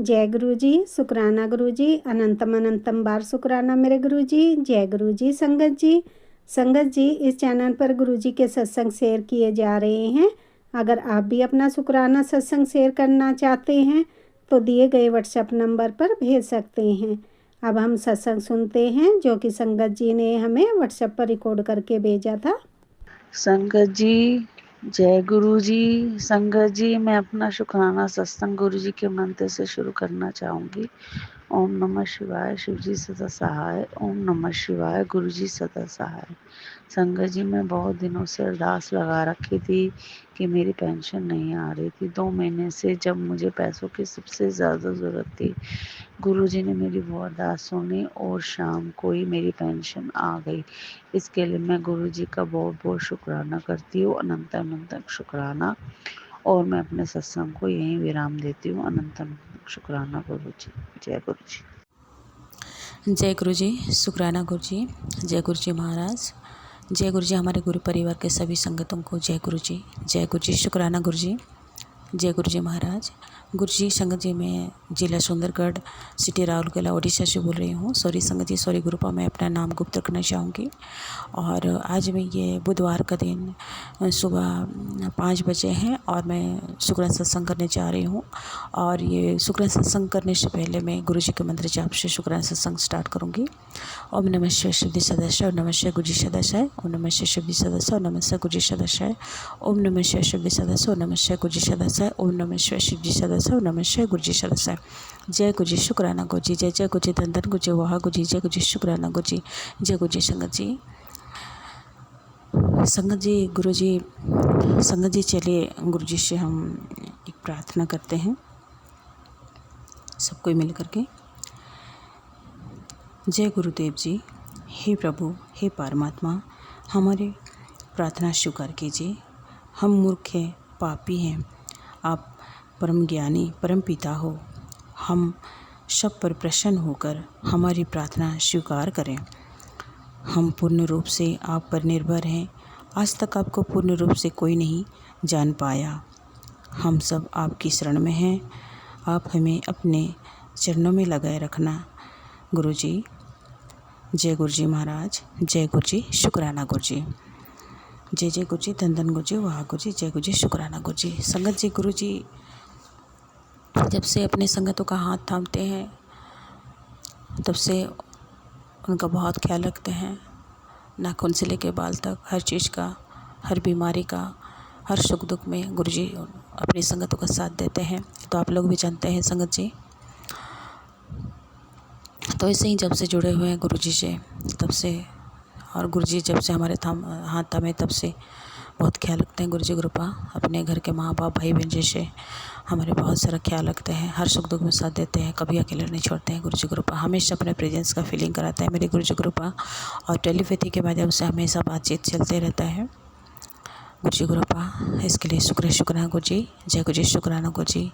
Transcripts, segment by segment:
जय गुरु जी, शुक्राना गुरु जी, अनंतम अनंतम बार शुक्राना मेरे गुरु जी। जय गुरु जी। संगत जी इस चैनल पर गुरु जी के सत्संग शेयर किए जा रहे हैं। अगर आप भी अपना शुक्राना सत्संग शेयर करना चाहते हैं तो दिए गए व्हाट्सएप नंबर पर भेज सकते हैं। अब हम सत्संग सुनते हैं जो कि संगत जी ने हमें व्हाट्सएप पर रिकॉर्ड करके भेजा था। संगत जी, जय गुरु जी। संगत जी, मैं अपना शुक्राना सत्संग गुरु जी के मंत्र से शुरू करना चाहूँगी। ओम नमः शिवाय, शिव जी सदा सहाय। ओम नमः शिवाय, गुरु जी सदा सहाय। संगत जी, मैं बहुत दिनों से अरदास लगा रखी थी कि मेरी पेंशन नहीं आ रही थी। 2 महीने से जब मुझे पैसों की सबसे ज़्यादा ज़रूरत थी, गुरु जी ने मेरी वो अरदास सुनी और शाम को ही मेरी पेंशन आ गई। इसके लिए मैं गुरु जी का बहुत बहुत शुक्राना करती हूँ, अनंत अनंत शुक्राना। और मैं अपने सत्संग को यहीं विराम देती हूँ। अनंत अनंत शुक्राना गुरु जी। जय गुरु जी। जय गुरु जी, शुक्राना गुरु जी। जय गुरु जी महाराज। जय गुरु जी। हमारे गुरु परिवार के सभी संगतों को जय गुरु जी। जय गुरु जी, शुक्राना गुरु जी। जय गुरु जी महाराज। गुरु जी, संगत जी, मैं जिला सुंदरगढ़, सिटी राउरकेला, ओडिशा से बोल रही हूँ। सॉरी संगत जी, सॉरी गुरुपा, मैं अपना नाम गुप्त रखना चाहूँगी। और आज मैं ये बुधवार का दिन सुबह 5 बजे हैं और मैं शुक्राना सत्संग करने जा रही हूँ। और ये शुक्राना सत्संग करने से पहले मैं गुरु जी के मंत्र जाप से शुक्राना सत्संग स्टार्ट करूँगी। ओम नमः शिवाय शिवजी सदस्य, ओम नमः शिवाय गुरु जी सदस्य, ओम नमः शिवाय शिवजी सदस्य, ओम नमः शिवाय गुरु जी सदस्य, ओम नमः शिवाय शिवजी सदस्य, ओम नमः शिवाय गुरु जी सदस्य, ओम नमः शिवाय शिवजी सदस्य, ओम नमः शिवाय गुरु जी सदस्य। जय गुरु जी, शुक्राना गुरु जी। जय जय गुरु जी, धन धन गुरु जी, वाह गुरु जी। जय गुरु जी, शुक्राना गुरु जी। जय गुरु जी। संगत जी, संगत जी, गुरु जी, संगत जी, चलिए गुरु जी से हम एक प्रार्थना करते हैं सबको मिल करके। जय गुरुदेव जी। हे प्रभु, हे परमात्मा, हमारे प्रार्थना स्वीकार कीजिए। हम मूर्ख हैं, पापी हैं, आप परम ज्ञानी, परम पिता हो। हम सब पर प्रसन्न होकर हमारी प्रार्थना स्वीकार करें। हम पूर्ण रूप से आप पर निर्भर हैं। आज तक आपको पूर्ण रूप से कोई नहीं जान पाया। हम सब आपकी शरण में हैं। आप हमें अपने चरणों में लगाए रखना गुरु जी। जय गुरु जी महाराज। जय गुरु जी, शुक्राना गुरु जी। जय जय गुरु जी, धन धन गुरु जी, वाह गुरु जी। जय गुरु जी, शुक्राना गुरु जी। संगत जी, गुरु जी जब से अपने संगतों का हाथ थामते हैं तब से उनका बहुत ख्याल रखते हैं। नाखून से लेकर बाल तक, हर चीज़ का, हर बीमारी का, हर सुख दुख में गुरु जी अपनी संगतों का साथ देते हैं। तो आप लोग भी जानते हैं संगत जी। तो ऐसे ही जब से जुड़े हुए हैं गुरु जी से तब से, और गुरु जी जब से हमारे हाथ थामे तब से बहुत ख्याल रखते हैं गुरु जी कृपा। अपने घर के माँ बाप, भाई बहन जैसे हमारे बहुत सारा ख्याल रखते हैं, हर सुख दुख में साथ देते हैं, कभी अकेले नहीं छोड़ते हैं गुरु जी कृपा। हमेशा अपने प्रेजेंस का फीलिंग कराता है मेरे गुरु जी कृपा। और टेलीपैथी के माध्यम से हमेशा बातचीत चलते रहता है गुरु जी कृपा। इसके लिए शुक्राना गुरु जी। जय गुरु जी, शुक्राना गुरु जी।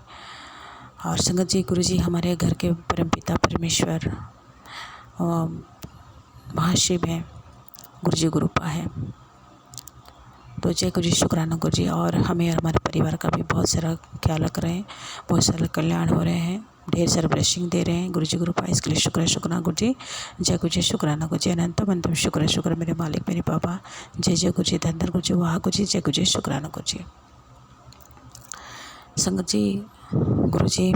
और संगत जी, गुरु जी हमारे घर के परमपिता परमेश्वर महाशिव हैं, गुरु जी गुरुपा है। तो जय गुरु जी, शुक्राना गुरु जी। और हमें और हमारे परिवार का भी बहुत सारा ख्याल रख रहे हैं, बहुत सारा कल्याण हो रहे हैं, ढेर सारा ब्लेसिंग दे रहे हैं गुरु जी गुरुपा। इसके लिए शुक्राना गुरु जी। जय गुरु जी, शुक्राना गुरु जी। अनंतम अनंतम शुक्र मेरे मालिक, मेरे पापा। जय जय गुरु जी, धन धन गुरु जी, वाह गुरु जी। जय गुरु जी, शुक्राना गुरु जी। संगत जी, गुरु जी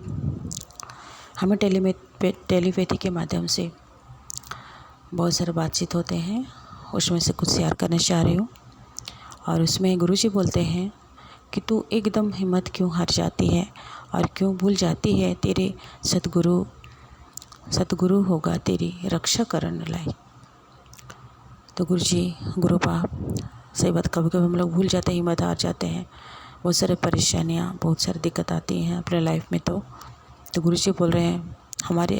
हमें टेलीपैथी के माध्यम से बहुत सारे बातचीत होते हैं, उसमें से कुछ शेयर करना चाह रही हूँ। और उसमें गुरु जी बोलते हैं कि तू एकदम हिम्मत क्यों हार जाती है और क्यों भूल जाती है, तेरे सतगुरु होगा तेरी रक्षा करने लाई। तो गुरु जी गुरुपा, सही बात, कभी कभी हम लोग भूल जाते हैं, हिम्मत हार जाते हैं, बहुत सारे परेशानियाँ, बहुत सारी दिक्कत आती हैं अपने लाइफ में। तो गुरु जी बोल रहे हैं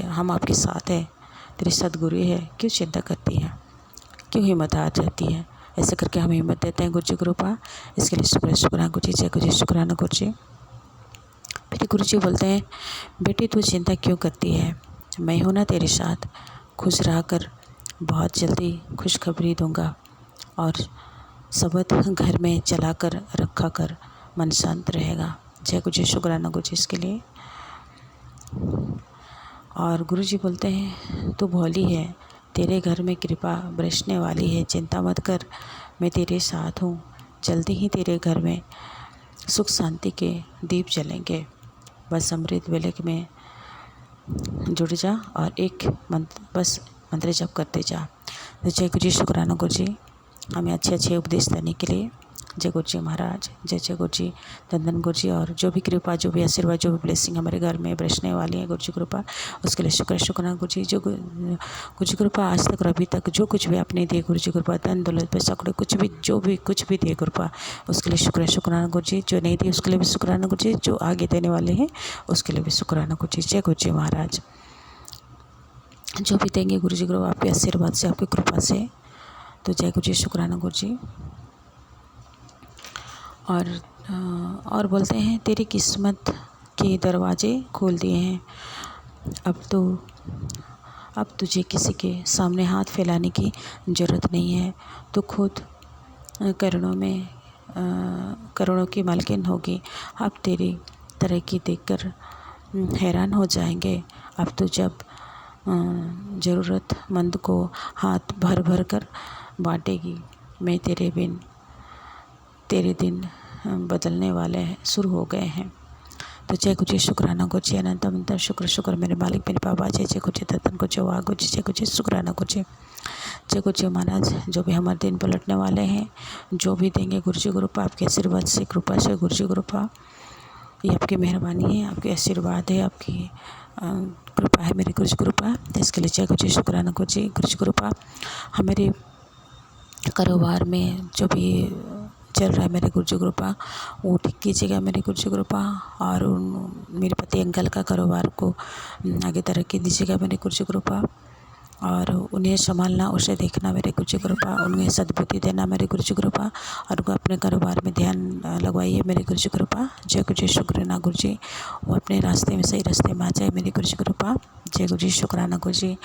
हम आपके साथ हैं, तेरे सतगुरु है, क्यों चिंता करती है, क्यों हिम्मत हार जाती है। ऐसे करके हमें हिम्मत देते हैं गुरु जी कृपा। इसके लिए शुक्राना गुरु जी। जय गुरु जी, शुक्राना गुरु जी। फिर गुरु जी बोलते हैं, बेटी तू चिंता क्यों करती है, मैं हूँ ना तेरे साथ, खुश रह कर, बहुत जल्दी खुशखबरी दूंगा। और शब्द घर में चला कर रखा कर, मन शांत रहेगा। जय गुरु जी, शुक्राना गुरु जी। इसके लिए और गुरुजी बोलते हैं तू भोली है, तेरे घर में कृपा बरसने वाली है, चिंता मत कर, मैं तेरे साथ हूँ। जल्दी ही तेरे घर में सुख शांति के दीप जलेंगे। बस अमृत वेले में जुड़ जा और एक मंत्र जप करते जा। तो जय गुरु जी, शुक्राना गुरु जी हमें अच्छे अच्छे उपदेश देने के लिए। जय गुरु जी महाराज, जय जय गुरु जी, धन गुरु जी। और जो भी कृपा, जो भी आशीर्वाद, जो भी ब्लेसिंग हमारे घर में बरसने वाली है गुरु जी कृपा, उसके लिए शुक्राना गुरु जी। जो गुरु जी कृपा आज तक और अभी तक जो कुछ भी आपने दिए गुरु जी कृपा, धन दौलत पैसा कड़े कुछ भी, जो भी कुछ भी दिए कृपा, उसके लिए शुक्राना गुरु जी। जो नहीं दिए उसके लिए भी शुक्राना गुरु जी, जो आगे देने वाले हैं उसके लिए भी शुक्राना गुरु जी। जय गुरु जी महाराज। जो भी देंगे गुरु जी कृपा आपके आशीर्वाद से, आपकी कृपा से, तो जय गुरु जी, शुक्राना गुरु जी। और बोलते हैं तेरी किस्मत के दरवाजे खोल दिए हैं, अब तुझे किसी के सामने हाथ फैलाने की ज़रूरत नहीं है। तो खुद करोड़ों की मालकिन होगी। अब तेरी तरक्की देखकर हैरान हो जाएंगे। अब तो जब ज़रूरतमंद को हाथ भर भर कर बांटेगी। मैं तेरे दिन बदलने वाले हैं, शुरू हो गए हैं। तो जय गुरु जी, शुक्राना गुरु जी, अनंत अनंत शुक्र मेरे मालिक मेरे बाबा। जय जय गुरु जी, धन गुरु जी, वाह गुरु जी, जय गुरु जी, शुक्राना गुरु जी। जय गुरु जी महाराज। जो भी हमारे दिन पलटने वाले हैं, जो भी देंगे गुरु जी कृपा, आपके आशीर्वाद से, कृपा से गुरु जी कृपा, ये आपकी मेहरबानी है, आपके आशीर्वाद है, आपकी कृपा है मेरी गुरु जी कृपा। इसके लिए जय गुरु जी, शुक्राना गुरु जी। गुरु जी कृपा हमारे कारोबार में जो भी चल रहा है मेरे गुरु जी कृपा, वो ठीक कीजिएगा मेरे गुरु जी कृपा। और मेरे पति अंकल का कारोबार को आगे तरक्की दीजिएगा मेरे गुरु जी कृपा। और उन्हें संभालना, उसे देखना मेरे गुरु जी कृपा, उन्हें सद्बुद्धि देना मेरे गुरु जी कृपा। और उनको अपने कारोबार में ध्यान लगवाइए मेरे गुरु जी कृपा। जय गुरु जी, शुक्राना गुरु जी। वो अपने रास्ते में, सही रास्ते में आ जाए मेरे गुरु जी कृपा। जय गुरु जी, शुक्राना गुरु जी।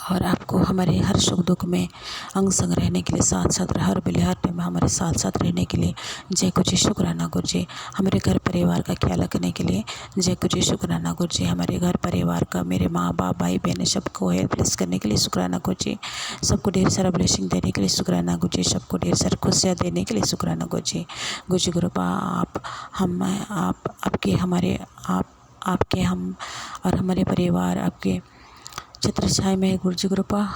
और आपको हमारे हर सुख दुख में अंग संग रहने के लिए, साथ साथ हर बेले हर टाइम हमारे साथ साथ रहने के लिए जय गुरु जी, शुक्राना गुरु जी। हमारे घर परिवार का ख्याल रखने के लिए जय गुरु जी, शुक्राना गुरु जी। हमारे घर परिवार का, मेरे माँ बाप भाई बहनें सबको हेल्प प्लेस करने के लिए शुक्राना गुरु जी। सबको ढेर सारा ब्लेसिंग देने के लिए शुक्राना गुरु जी। सबको ढेर सारा खुशियाँ देने के लिए शुक्राना गुरु जी। गुरु जी कृपा आपके हम और हमारे परिवार आपके छत्र छाया में है गुरु जी कृपा।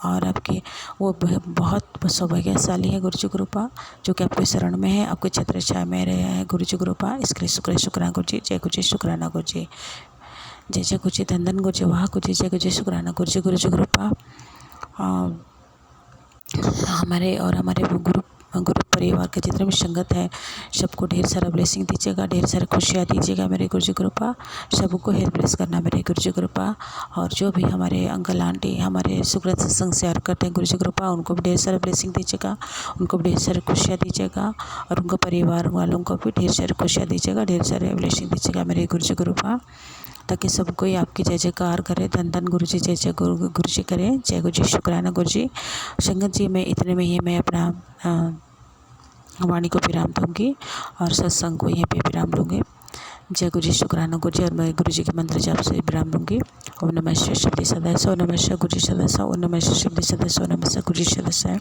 और आपके वो बहुत सौभाग्यशाली है गुरु जी कृपा, जो कि आपके शरण में है, आपके छत्र छाया में रहे हैं गुरु जी कृपा। इसके लिए शुक्राना गुरु जी। जय गुरु जी, शुक्राना गुरु जी। जय जय गुरु जी, धन गुरु जी, वाह गुरु जी, जय गुरु जी, शुक्राना गुरु जी कृपा। हमारे गुरु परिवार के जितने भी संगत है, सबको ढेर सारा ब्लेसिंग दीजिएगा, ढेर सारा खुशियाँ दीजिएगा मेरे गुरु जी कृपा। सबको हेल्प प्लेस करना मेरे गुरु जी कृपा। और जो भी हमारे अंकल आंटी हमारे सुकृत सत्संग शेयर करते हैं गुरु जी कृपा, उनको भी ढेर सारा ब्लेसिंग दीजिएगा, उनको भी ढेर सारी खुशियाँ दीजिएगा। और उनको परिवार वालों को भी ढेर सारी खुशियाँ दीजिएगा, ढेर सारे ब्लेसिंग दीजिएगा मेरे गुरु जी कृपा, ताकि सब कोई आपकी जय जयकार करे। धन गुरु जी, जय जय गुरु जी करे। जय गुरु जी, शुक्राना गुरु जी। संगत जी, मैं इतने में ही मैं अपना वाणी को विराम दूंगी और सत्संग को यहीं पे विराम लूँगी। जय गुरु जी, शुक्राना गुरु जी। और मैं गुरु जी के मंत्र जाप से विराम लूँगी। ओम नमः शिवाय, शिवजी सदस्य, ओम नमः शिवाय, गुरु जी सदस्य, ओम नमः शिवाय, शिवजी सदस्य, ओम नमः शिवाय, गुरु जी सदस्य,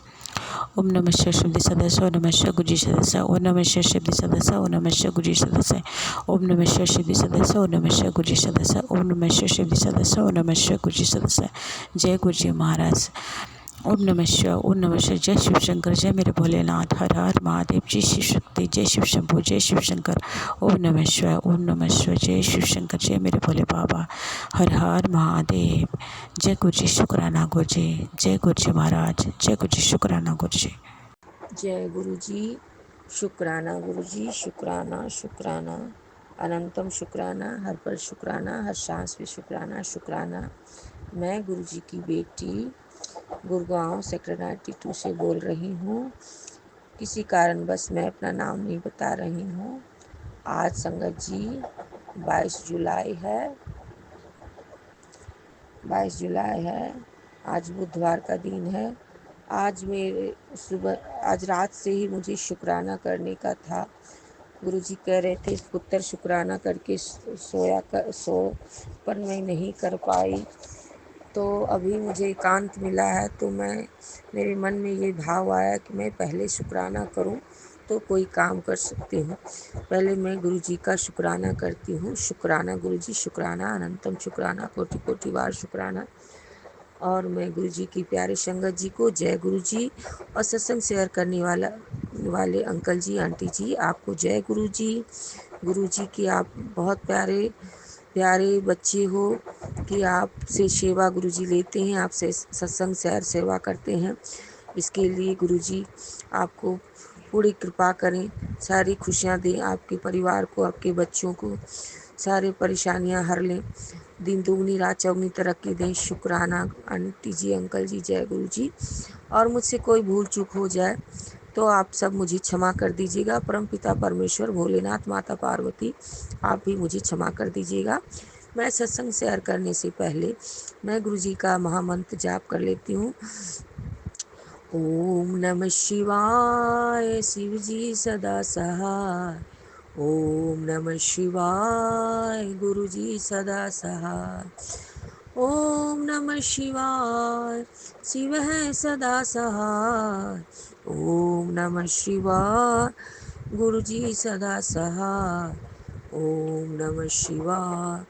ओम नमः शिवाय, शिवजी सदस्य, ओम नमः शिवाय, गुरु जी सदस्य, ओम नमः शिवाय, शिवजी सदस्य, ओम नमः शिवाय, गुरु जी सदस्य, ओम नमः शिवाय, शिवजी सदस्य, ओम नमः शिवाय, गुरु जी सदस्य, ओम नमः शिवाय, शिवजी सदस्य, ओम नमः शिवाय, गुरु जी सदस्य। जय गुरु जी महाराज। ओम नमः शिवाय, ओम नमः शिवाय। जय शिव शंकर, जय मेरे भोलेनाथ, हर हर महादेव, जय शिव शक्ति, जय शिव शंभु, जय शिव शंकर। ओम नमः शिवाय, ओम नमः शिवाय। जय शिव शंकर, जय मेरे भोले बाबा, हर हर महादेव। जय गुरु जी, शुक्राना गुरु जी। जय गुरु जी महाराज, जय गुरु जी, शुक्राना गुरु जी। जय गुरु जी, शुक्राना गुरु जी, शुक्राना शुक्राना, अनंतम शुक्राना, हर पल शुक्राना, हर सांस पे शुक्राना शुक्राना। मैं गुरु जी की बेटी गुड़गांव सेक्टर 92 से बोल रही हूँ। किसी कारणवश मैं अपना नाम नहीं बता रही हूँ। आज संगत जी 22 जुलाई है। आज बुधवार का दिन है। आज रात से ही मुझे शुक्राना करने का था। गुरुजी कह रहे थे पुत्र शुक्राना करके सो, पर मैं नहीं कर पाई। तो अभी मुझे एकांत मिला है, तो मेरे मन में ये भाव आया कि मैं पहले शुक्राना करूं तो कोई काम कर सकती हूँ। पहले मैं गुरुजी का शुक्राना करती हूँ। शुक्राना गुरुजी, शुक्राना, अनंतम शुक्राना, कोटि कोटि बार शुक्राना। और मैं गुरुजी की प्यारे संगत जी को जय गुरुजी, और सत्संग शेयर करने वाले अंकल जी, आंटी जी, आपको जय गुरुजी। गुरुजी की आप बहुत प्यारे बच्चे हो कि आपसे सेवा गुरुजी लेते हैं, आपसे सत्संग शेयर सेवा करते हैं। इसके लिए गुरुजी आपको पूरी कृपा करें, सारी खुशियाँ दें आपके परिवार को, आपके बच्चों को, सारी परेशानियाँ हर लें, दिन दुगनी रात चौगनी तरक्की दें। शुक्राना आंटी जी, अंकल जी, जय गुरु जी। और मुझसे कोई भूल चूक हो जाए तो आप सब मुझे क्षमा कर दीजिएगा। परम पिता परमेश्वर, भोलेनाथ, माता पार्वती, आप भी मुझे क्षमा कर दीजिएगा। मैं सत्संग शेयर करने से पहले मैं गुरु जी का महामंत्र जाप कर लेती हूँ। ओम नमः शिवाय, शिव जी सदा सहाय। ओम नमः शिवाय, गुरु जी सदा सहाय। ओम नमः शिवाय, शिव है सदा सहाय। ओम नमः शिवाय, गुरु जी सदा सहाय। ओम नमः शिवाय,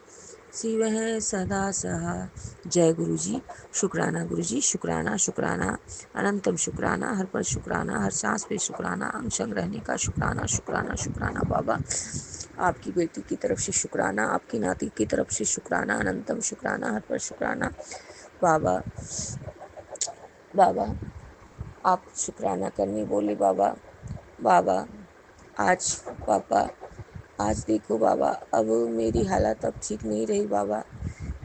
शिव है सदा सहाय। जय गुरु जी। शुक्राना गुरु जी, शुक्राना, शुक्राना, अनंतम शुक्राना, हर पल शुक्राना, हर सांस पे शुक्राना, अंग संग रहने का शुक्राना, शुक्राना, शुक्राना बाबा। आपकी बेटी की तरफ से शुक्राना, आपकी नाती की तरफ से शुक्राना, अनंतम शुक्राना, हर पल शुक्राना बाबा। बाबा आप शुक्राना करने बोले बाबा। बाबा आज पापा, आज देखो बाबा, अब मेरी हालत अब ठीक नहीं रही बाबा।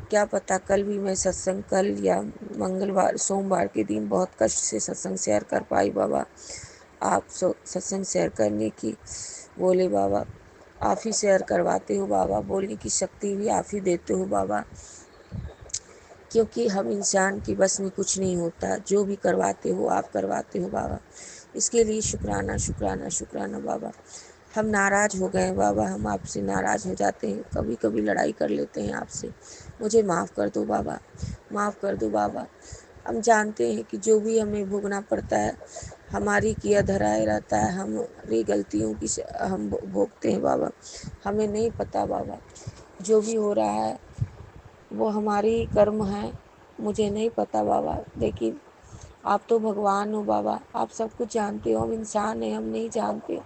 क्या पता कल भी मैं सत्संग, कल या मंगलवार सोमवार के दिन बहुत कष्ट से सत्संग शेयर कर पाई बाबा। आप सत्संग शेयर करने की बोले बाबा, आप ही शेयर करवाते हो बाबा, बोलने की शक्ति भी आप ही देते हो बाबा। क्योंकि हम इंसान की बस में कुछ नहीं होता, जो भी करवाते हो आप करवाते हो बाबा। इसके लिए शुक्राना, शुक्राना, शुक्राना बाबा। हम नाराज़ हो गए बाबा, हम आपसे नाराज़ हो जाते हैं, कभी कभी लड़ाई कर लेते हैं आपसे। मुझे माफ़ कर दो बाबा, माफ़ कर दो बाबा। हम जानते हैं कि जो भी हमें भोगना पड़ता है हमारी किया धराए रहता है, हमारी गलतियों की हम भोगते हैं बाबा। हमें नहीं पता बाबा, जो भी हो रहा है वो हमारी कर्म है, मुझे नहीं पता बाबा। लेकिन आप तो भगवान हो बाबा, आप सब कुछ जानते हो। हम इंसान हैं, हम नहीं जानते।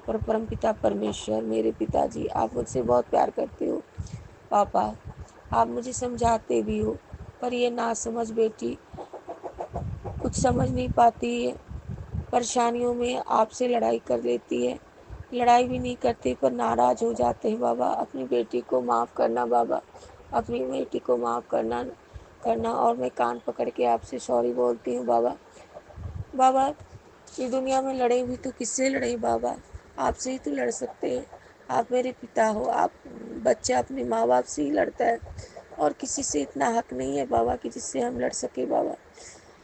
पर परम पिता परमेश्वर, मेरे पिताजी, आप मुझसे बहुत प्यार करते हो पापा। आप मुझे समझाते भी हो, पर ये ना समझ बेटी कुछ समझ नहीं पाती है, परेशानियों में आपसे लड़ाई कर लेती है। लड़ाई भी नहीं करती पर नाराज़ हो जाते हैं बाबा। अपनी बेटी को माफ़ करना बाबा, अपनी बेटी को माफ़ करना। और मैं कान पकड़ के आपसे सॉरी बोलती हूँ बाबा। बाबा ये दुनिया में लड़े भी तो किससे लड़े बाबा, आपसे ही तो लड़ सकते हैं। आप मेरे पिता हो, आप बच्चा अपने माँ बाप से ही लड़ता है, और किसी से इतना हक नहीं है बाबा कि जिससे हम लड़ सके बाबा।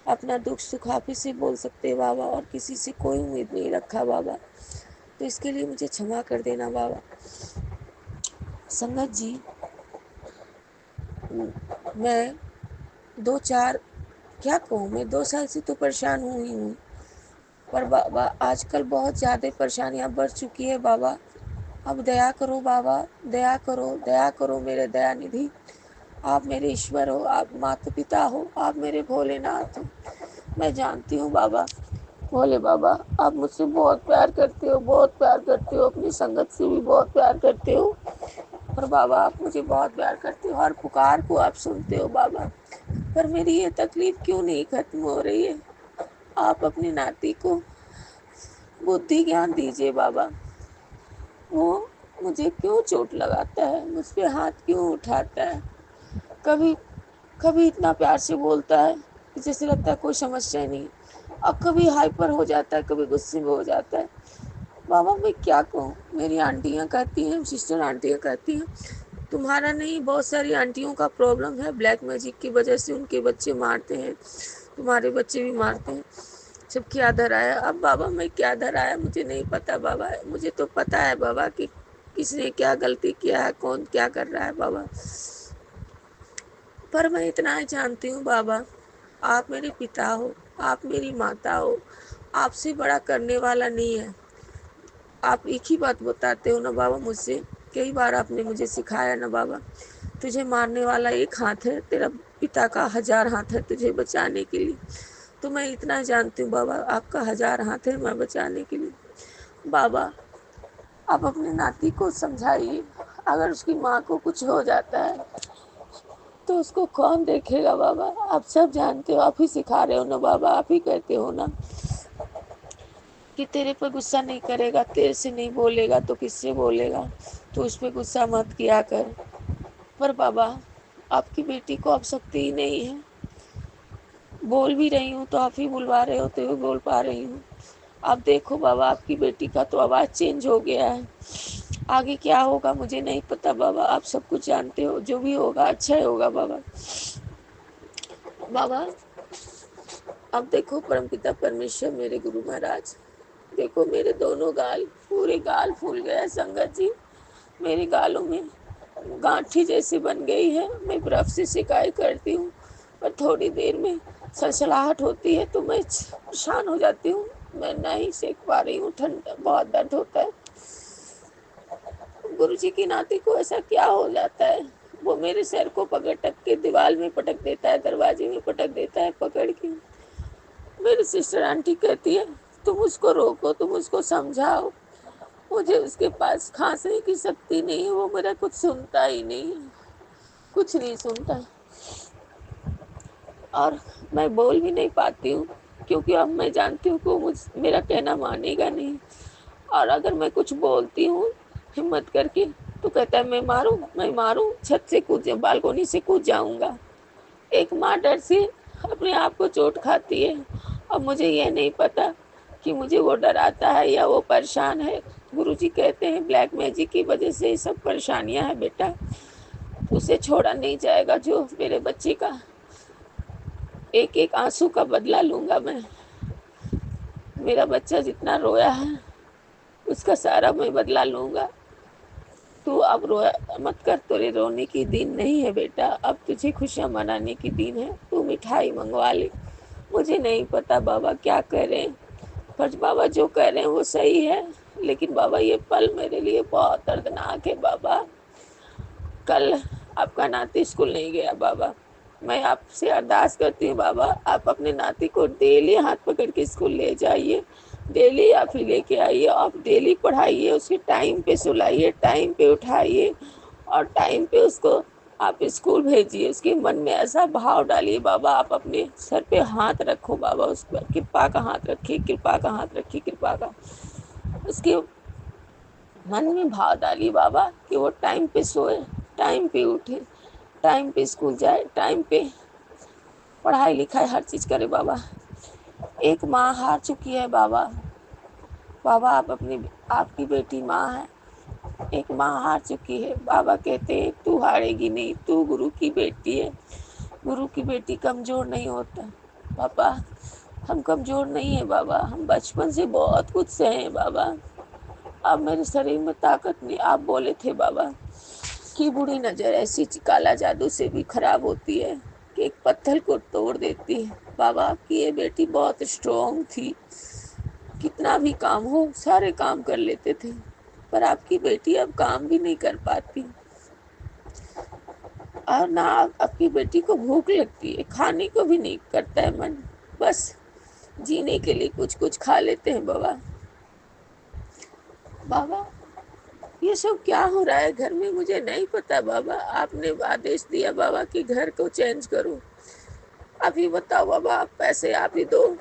अपना दुख सुख आप ही से बोल सकते हैं बाबा, और किसी से कोई उम्मीद नहीं रखा बाबा। तो इसके लिए मुझे क्षमा कर देना बाबा। संगत जी, मैं क्या कहूँ, मैं 2 साल से तो परेशान हुई हूँ, पर बाबा आजकल बहुत ज़्यादा परेशानियाँ बढ़ चुकी है बाबा। अब दया करो बाबा, दया करो, दया करो मेरे दया निधि। आप मेरे ईश्वर हो, आप माता पिता हो, आप मेरे भोलेनाथ हो। मैं जानती हूँ बाबा, भोले बाबा आप मुझसे बहुत प्यार करते हो, बहुत प्यार करते हो, अपनी संगत से भी बहुत प्यार करते हो। पर बाबा आप मुझे बहुत प्यार करते हो, हर पुकार को आप सुनते हो बाबा। पर मेरी ये तकलीफ क्यों नहीं खत्म हो रही है? आप अपनी नाती को बुद्धि ज्ञान दीजिए बाबा। वो मुझे क्यों चोट लगाता है, मुझ पे हाथ क्यों उठाता है? कभी कभी इतना प्यार से बोलता है कि जैसे लगता है कोई समस्या ही नहीं, और कभी हाइपर हो जाता है, कभी गुस्से में हो जाता है। बाबा मैं क्या कहूँ, मेरी आंटियाँ कहती हैं, सिस्टर आंटियाँ कहती हैं तुम्हारा नहीं, बहुत सारी आंटियों का प्रॉब्लम है, ब्लैक मैजिक की वजह से उनके बच्चे मारते हैं, तुम्हारे बच्चे भी मारते हैं। जब क्या धराया। अब बाबा मैं क्या धराया मुझे नहीं पता बाबा। मुझे तो पता है बाबा कि किसने क्या गलती किया है, कौन क्या कर रहा है बाबा। पर मैं इतना ही जानती हूँ बाबा, आप मेरे पिता हो, आप मेरी माता हो, आपसे बड़ा करने वाला नहीं है। आप एक ही बात बताते हो ना बाबा मुझसे, कई बार आपने मुझे सिखाया ना बाबा, तुझे मारने वाला एक हाथ है, तेरा पिता का 1000 हाथ है तुझे बचाने के लिए। तो मैं इतना जानती हूँ बाबा, आपका 1000 हाथ है मैं बचाने के लिए। बाबा आप अपने नाती को समझाइए, अगर उसकी माँ को कुछ हो जाता है तो उसको कौन देखेगा बाबा। आप सब जानते हो, आप ही सिखा रहे हो ना बाबा, आप ही कहते हो ना कि तेरे पर गुस्सा नहीं करेगा, तेरे से नहीं बोलेगा तो किससे बोलेगा, तो उस पर गुस्सा मत किया कर। पर बाबा आपकी बेटी को अब शक्ति ही नहीं है, बोल भी रही हूँ तो आप ही बुलवा रहे हो तो भी बोल पा रही हूँ। आप देखो बाबा आपकी बेटी का तो आवाज़ चेंज हो गया है, आगे क्या होगा मुझे नहीं पता बाबा, आप सब कुछ जानते हो, जो भी होगा अच्छा ही होगा बाबा। बाबा अब देखो परमपिता परमेश्वर मेरे गुरु महाराज, देखो मेरे दोनों गाल, पूरे गाल फूल गया संगत जी, मेरे गालों में गांठी जैसी बन गई है। मैं बर्फ से सिकाई करती हूँ पर थोड़ी देर में सलसलाहट होती है तो मैं परेशान हो जाती हूँ, मैं नहीं सेक पा रही हूँ, ठंडा बहुत दर्द होता है। गुरु जी की नाती को ऐसा क्या हो जाता है, वो मेरे सर को पकड़ टक के दीवार में पटक देता है, दरवाजे में पटक देता है पकड़ के। मेरी सिस्टर आंटी कहती है तुम उसको रोको, तुम उसको समझाओ, मुझे उसके पास खांसने की शक्ति नहीं है, वो मेरा कुछ सुनता ही नहीं है, कुछ नहीं सुनता। और मैं बोल भी नहीं पाती हूँ क्योंकि अब मैं जानती हूँ कि वो मेरा कहना मानेगा नहीं। और अगर मैं कुछ बोलती हूँ हिम्मत करके तो कहता है मैं मारूं, छत से कूद बालकोनी से कूद जाऊंगा। एक माँ डर से अपने आप को चोट खाती है। अब मुझे यह नहीं पता कि मुझे वो डराता है या वो परेशान है। गुरुजी कहते हैं ब्लैक मैजिक की वजह से ये सब परेशानियां हैं बेटा, उसे छोड़ा नहीं जाएगा। जो मेरे बच्चे का एक एक आंसू का बदला लूंगा मैं, मेरा बच्चा जितना रोया है उसका सारा मैं बदला लूंगा। तू अब रोया मत कर, तेरे रोने की दिन नहीं है बेटा, अब तुझे खुशियां मनाने की दिन है, तू मिठाई मंगवा ले। मुझे नहीं पता बाबा क्या कह रहे हैं, पर बाबा जो कह रहे हैं वो सही है। लेकिन बाबा ये पल मेरे लिए बहुत दर्दनाक है बाबा। कल आपका नाती स्कूल नहीं गया बाबा, मैं आपसे अरदास करती हूँ बाबा, आप अपने नाती को डेली हाथ पकड़ के स्कूल ले जाइए, डेली आप ही लेके आइए, आप डेली पढ़ाइए, उसके टाइम पे सुलाइए, टाइम पे उठाइए और टाइम पे उसको आप स्कूल भेजिए। उसके मन में ऐसा भाव डालिए बाबा, आप अपने सर पे हाथ रखो बाबा, उस पर कृपा का हाथ रखिए, कृपा का हाथ रखिए, कृपा का उसके मन में भाव डालिए बाबा कि वो टाइम पे सोए, टाइम पे उठे, टाइम पे स्कूल जाए, टाइम पे पढ़ाई लिखाई हर चीज़ करे बाबा। एक माँ हार चुकी है बाबा, बाबा आप अपनी आपकी बेटी माँ है, एक माँ हार चुकी है। बाबा कहते हैं तू हारेगी नहीं, तू गुरु की बेटी है, गुरु की बेटी कमज़ोर नहीं होता। पापा हम कमज़ोर नहीं है बाबा, हम बचपन से बहुत कुछ सहे हैं बाबा, अब मेरे शरीर में ताकत नहीं। आप बोले थे बाबा कि बुरी नज़र ऐसी काला जादू से भी खराब होती है कि एक पत्थर को तोड़ देती है। बाबा आपकी ये बेटी बहुत स्ट्रॉन्ग थी, कितना भी काम हो सारे काम कर लेते थे, पर आपकी बेटी अब काम भी नहीं कर पाती और ना आपकी बेटी को भूख लगती है, खाने को भी नहीं करता है मन, बस जीने के लिए कुछ कुछ खा लेते हैं बाबा। बाबा ये सब क्या हो रहा है घर में मुझे नहीं पता बाबा, आपने आदेश दिया बाबा कि घर को चेंज करो, आप ही बताओ बाबा, आप पैसे आप ही दो,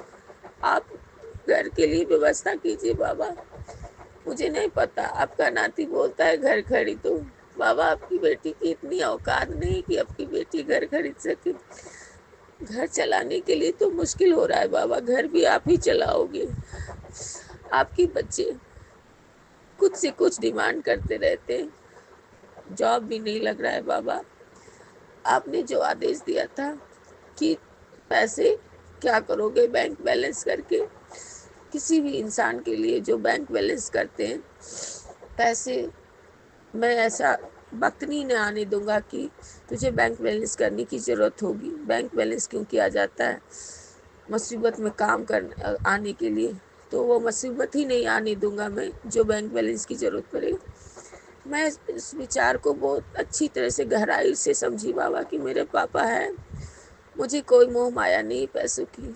आप घर के लिए व्यवस्था कीजिए बाबा, मुझे नहीं पता। आपका नाती बोलता है घर खरीदो, बाबा आपकी बेटी की इतनी औकात नहीं कि आपकी बेटी घर खरीद सके, घर चलाने के लिए तो मुश्किल हो रहा है बाबा, घर भी आप ही चलाओगे। आपके बच्चे कुछ से कुछ डिमांड करते रहते हैं, जॉब भी नहीं लग रहा है बाबा। आपने जो आदेश दिया था कि पैसे क्या करोगे बैंक बैलेंस करके, किसी भी इंसान के लिए जो बैंक बैलेंस करते हैं पैसे, मैं ऐसा वक्त नहीं आने दूंगा कि तुझे बैंक बैलेंस करने की ज़रूरत होगी। बैंक बैलेंस क्यों किया जाता है? मुसीबत में काम कर आने के लिए। तो वो मुसीबत ही नहीं आने दूंगा मैं जो बैंक बैलेंस की ज़रूरत पड़े। मैं इस विचार को बहुत अच्छी तरह से गहराई से समझी बाबा कि मेरे पापा है, मुझे कोई मोह माया नहीं पैसों की।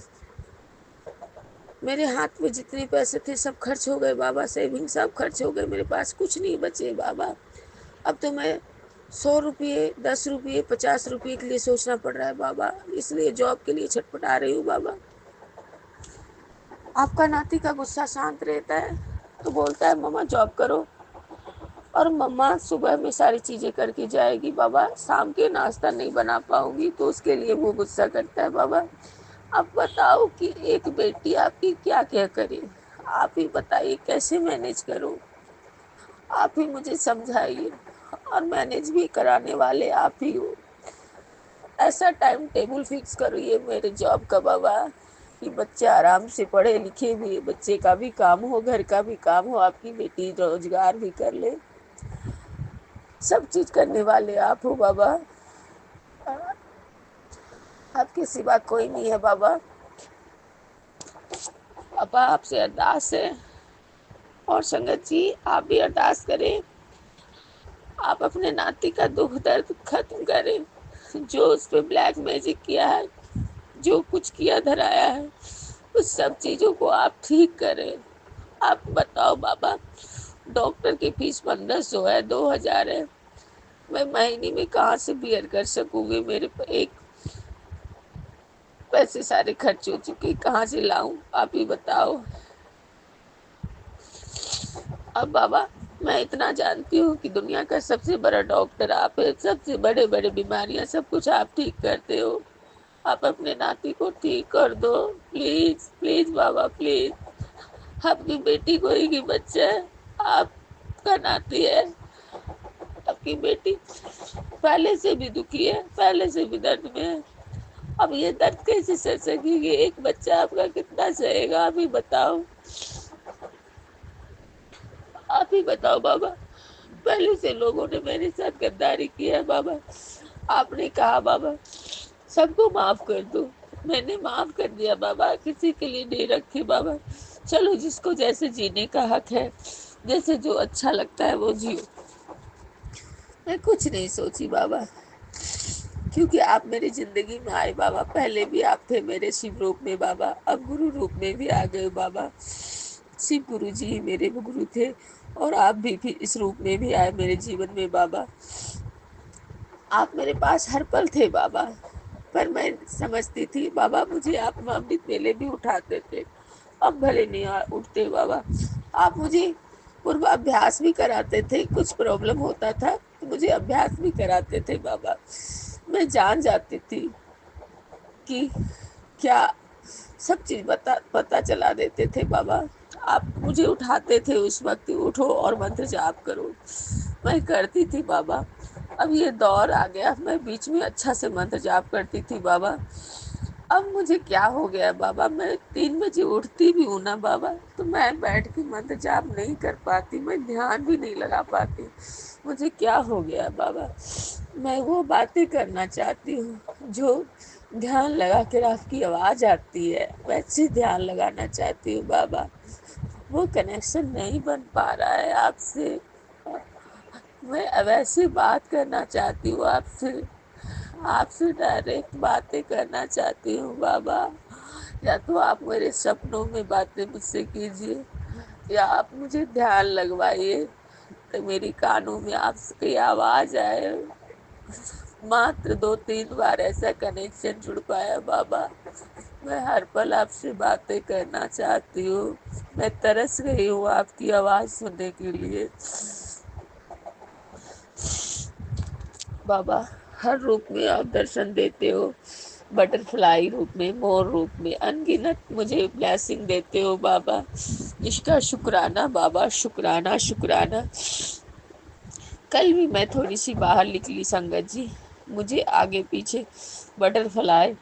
मेरे हाथ में जितने पैसे थे सब खर्च हो गए बाबा, सेविंग सब खर्च हो गए, मेरे पास कुछ नहीं बचे बाबा। अब तो मैं 100 रुपये, 10 रुपये, 50 रुपये के लिए सोचना पड़ रहा है बाबा, इसलिए जॉब के लिए छटपटा रही हूँ बाबा। आपका नाती का गुस्सा शांत रहता है तो बोलता है मम्मा जॉब करो, और मम्मा सुबह में सारी चीज़ें करके जाएगी बाबा, शाम के नाश्ता नहीं बना पाऊंगी तो उसके लिए वो गुस्सा करता है बाबा। अब बताओ कि एक बेटी आपकी क्या क्या करे, आप ही बताइए कैसे मैनेज करूं, आप ही मुझे समझाइए, और मैनेज भी कराने वाले आप ही हो। ऐसा टाइम टेबल फिक्स करिए मेरे जॉब का बाबा कि बच्चे आराम से पढ़े लिखे भी, बच्चे का भी काम हो, घर का भी काम हो, आपकी बेटी रोजगार भी कर ले। सब चीज करने वाले आप हो बाबा, आपके सिवा कोई नहीं है बाबा। पापा आपसे अरदास है, और संगत जी आप भी अरदास करें, आप अपने नाती का दुख दर्द खत्म करें। जो उस पर ब्लैक मैजिक किया है, जो कुछ किया धराया है, उस सब चीजों को आप ठीक करें। आप बताओ बाबा, डॉक्टर की फीस 1500 है, 2000 है, मैं महीने में कहाँ से बियर कर सकूंगी? मेरे एक पैसे सारे खर्च हो चुके, कहाँ से लाऊं? आप ही बताओ। अब बाबा मैं इतना जानती हूँ कि दुनिया का सबसे बड़ा डॉक्टर आप है, सबसे बड़े बड़े बीमारियां सब कुछ आप ठीक करते हो। आप अपने नाती को ठीक कर दो प्लीज प्लीज बाबा प्लीज। आपकी बेटी कोई की बच्चा है, आपका नाती है, आपकी बेटी पहले से भी दुखी है, पहले से भी दर्द में है। अब ये दर्द कैसे सह सकेगी? एक बच्चा आपका कितना सहेगा? आप ही बताओ, आप ही बताओ बाबा। पहले से लोगों ने मेरे साथ गद्दारी किया है बाबा, आपने कहा बाबा सबको माफ कर दो, मैंने माफ कर दिया बाबा, किसी के लिए नहीं रखी बाबा। चलो जिसको जैसे जीने का हक है, जैसे जो अच्छा लगता है वो जियो। मैं कुछ नहीं सोची बाबा, क्योंकि आप मेरी जिंदगी में आए बाबा। पहले भी आप थे मेरे शिव रूप में बाबा, अब गुरु रूप में भी आ गए बाबा। शिव गुरु जी ही मेरे गुरु थे, और आप भी इस रूप में भी आए मेरे जीवन में बाबा। आप मेरे पास हर पल थे बाबा, पर मैं समझती थी बाबा मुझे आप अमृत मेले भी उठाते थे, अब भले नहीं उठते बाबा। आप मुझे पूर्वाभ्यास भी कराते थे, कुछ प्रॉब्लम होता था तो मुझे अभ्यास भी कराते थे बाबा। मैं जान जाती थी कि क्या सब चीज पता चला देते थे बाबा। आप मुझे उठाते थे उस वक्त, उठो और मंत्र जाप करो, मैं करती थी बाबा। अब ये दौर आ गया, मैं बीच में अच्छा से मंत्र जाप करती थी बाबा। अब मुझे क्या हो गया बाबा, मैं 3 बजे उठती भी हूँ ना बाबा, तो मैं बैठ के मंत्र जाप नहीं कर पाती, मैं ध्यान भी नहीं लगा पाती। मुझे क्या हो गया बाबा? मैं वो बातें करना चाहती हूँ जो ध्यान लगा कर आपकी आवाज़ आती है, वैसे ध्यान लगाना चाहती हूँ बाबा। वो कनेक्शन नहीं बन पा रहा है आपसे, मैं वैसे बात करना चाहती हूँ आपसे, आपसे डायरेक्ट बातें करना चाहती हूँ बाबा। या तो आप मेरे सपनों में बातें मुझसे कीजिए, या आप मुझे ध्यान लगवाइए तो मेरी कानों में आपकी आवाज़ आए। मात्र 2-3 बार ऐसा कनेक्शन जुड़ पाया बाबा। मैं हर पल आपसे बातें करना चाहती हूँ, मैं तरस रही हूँ आपकी आवाज़ सुनने के लिए बाबा। हर रूप में आप दर्शन देते हो, बटरफ्लाई रूप में, मोर रूप में, अनगिनत मुझे ब्लेसिंग देते हो बाबा। इसका शुक्राना बाबा, शुक्राना शुक्राना। कल भी मैं थोड़ी सी बाहर निकली संगत जी, मुझे आगे पीछे बटरफ्लाई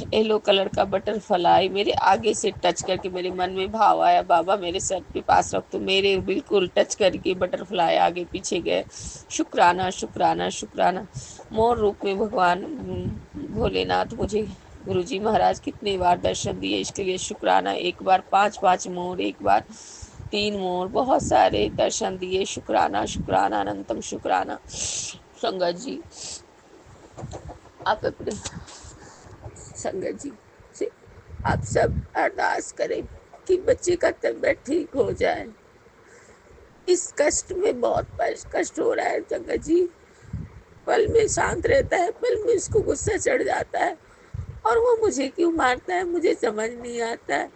येलो कलर का बटरफ्लाई मेरे आगे से टच करके मेरे मन में भाव आया, बाबा मेरे सर पे पास रख, तो मेरे बिल्कुल टच करके बटरफ्लाई आगे पीछे गए। शुक्राना शुक्राना शुक्राना। मोर रूप में भगवान भोलेनाथ मुझे गुरुजी महाराज कितनी बार दर्शन दिए, इसके लिए शुक्राना। एक बार 5-5 मोर, एक बार 3 मोर, बहुत सारे दर्शन दिए। शुक्राना शुक्राना अनंतम शुक्राना। संगत जी, आप अपने संगत जी से आप सब अरदास करें कि बच्चे का तबीयत ठीक हो जाए। इस कष्ट में बहुत कष्ट हो रहा है संगत जी। पल में शांत रहता है, पल में उसको गुस्सा चढ़ जाता है, और वो मुझे क्यों मारता है मुझे समझ नहीं आता है,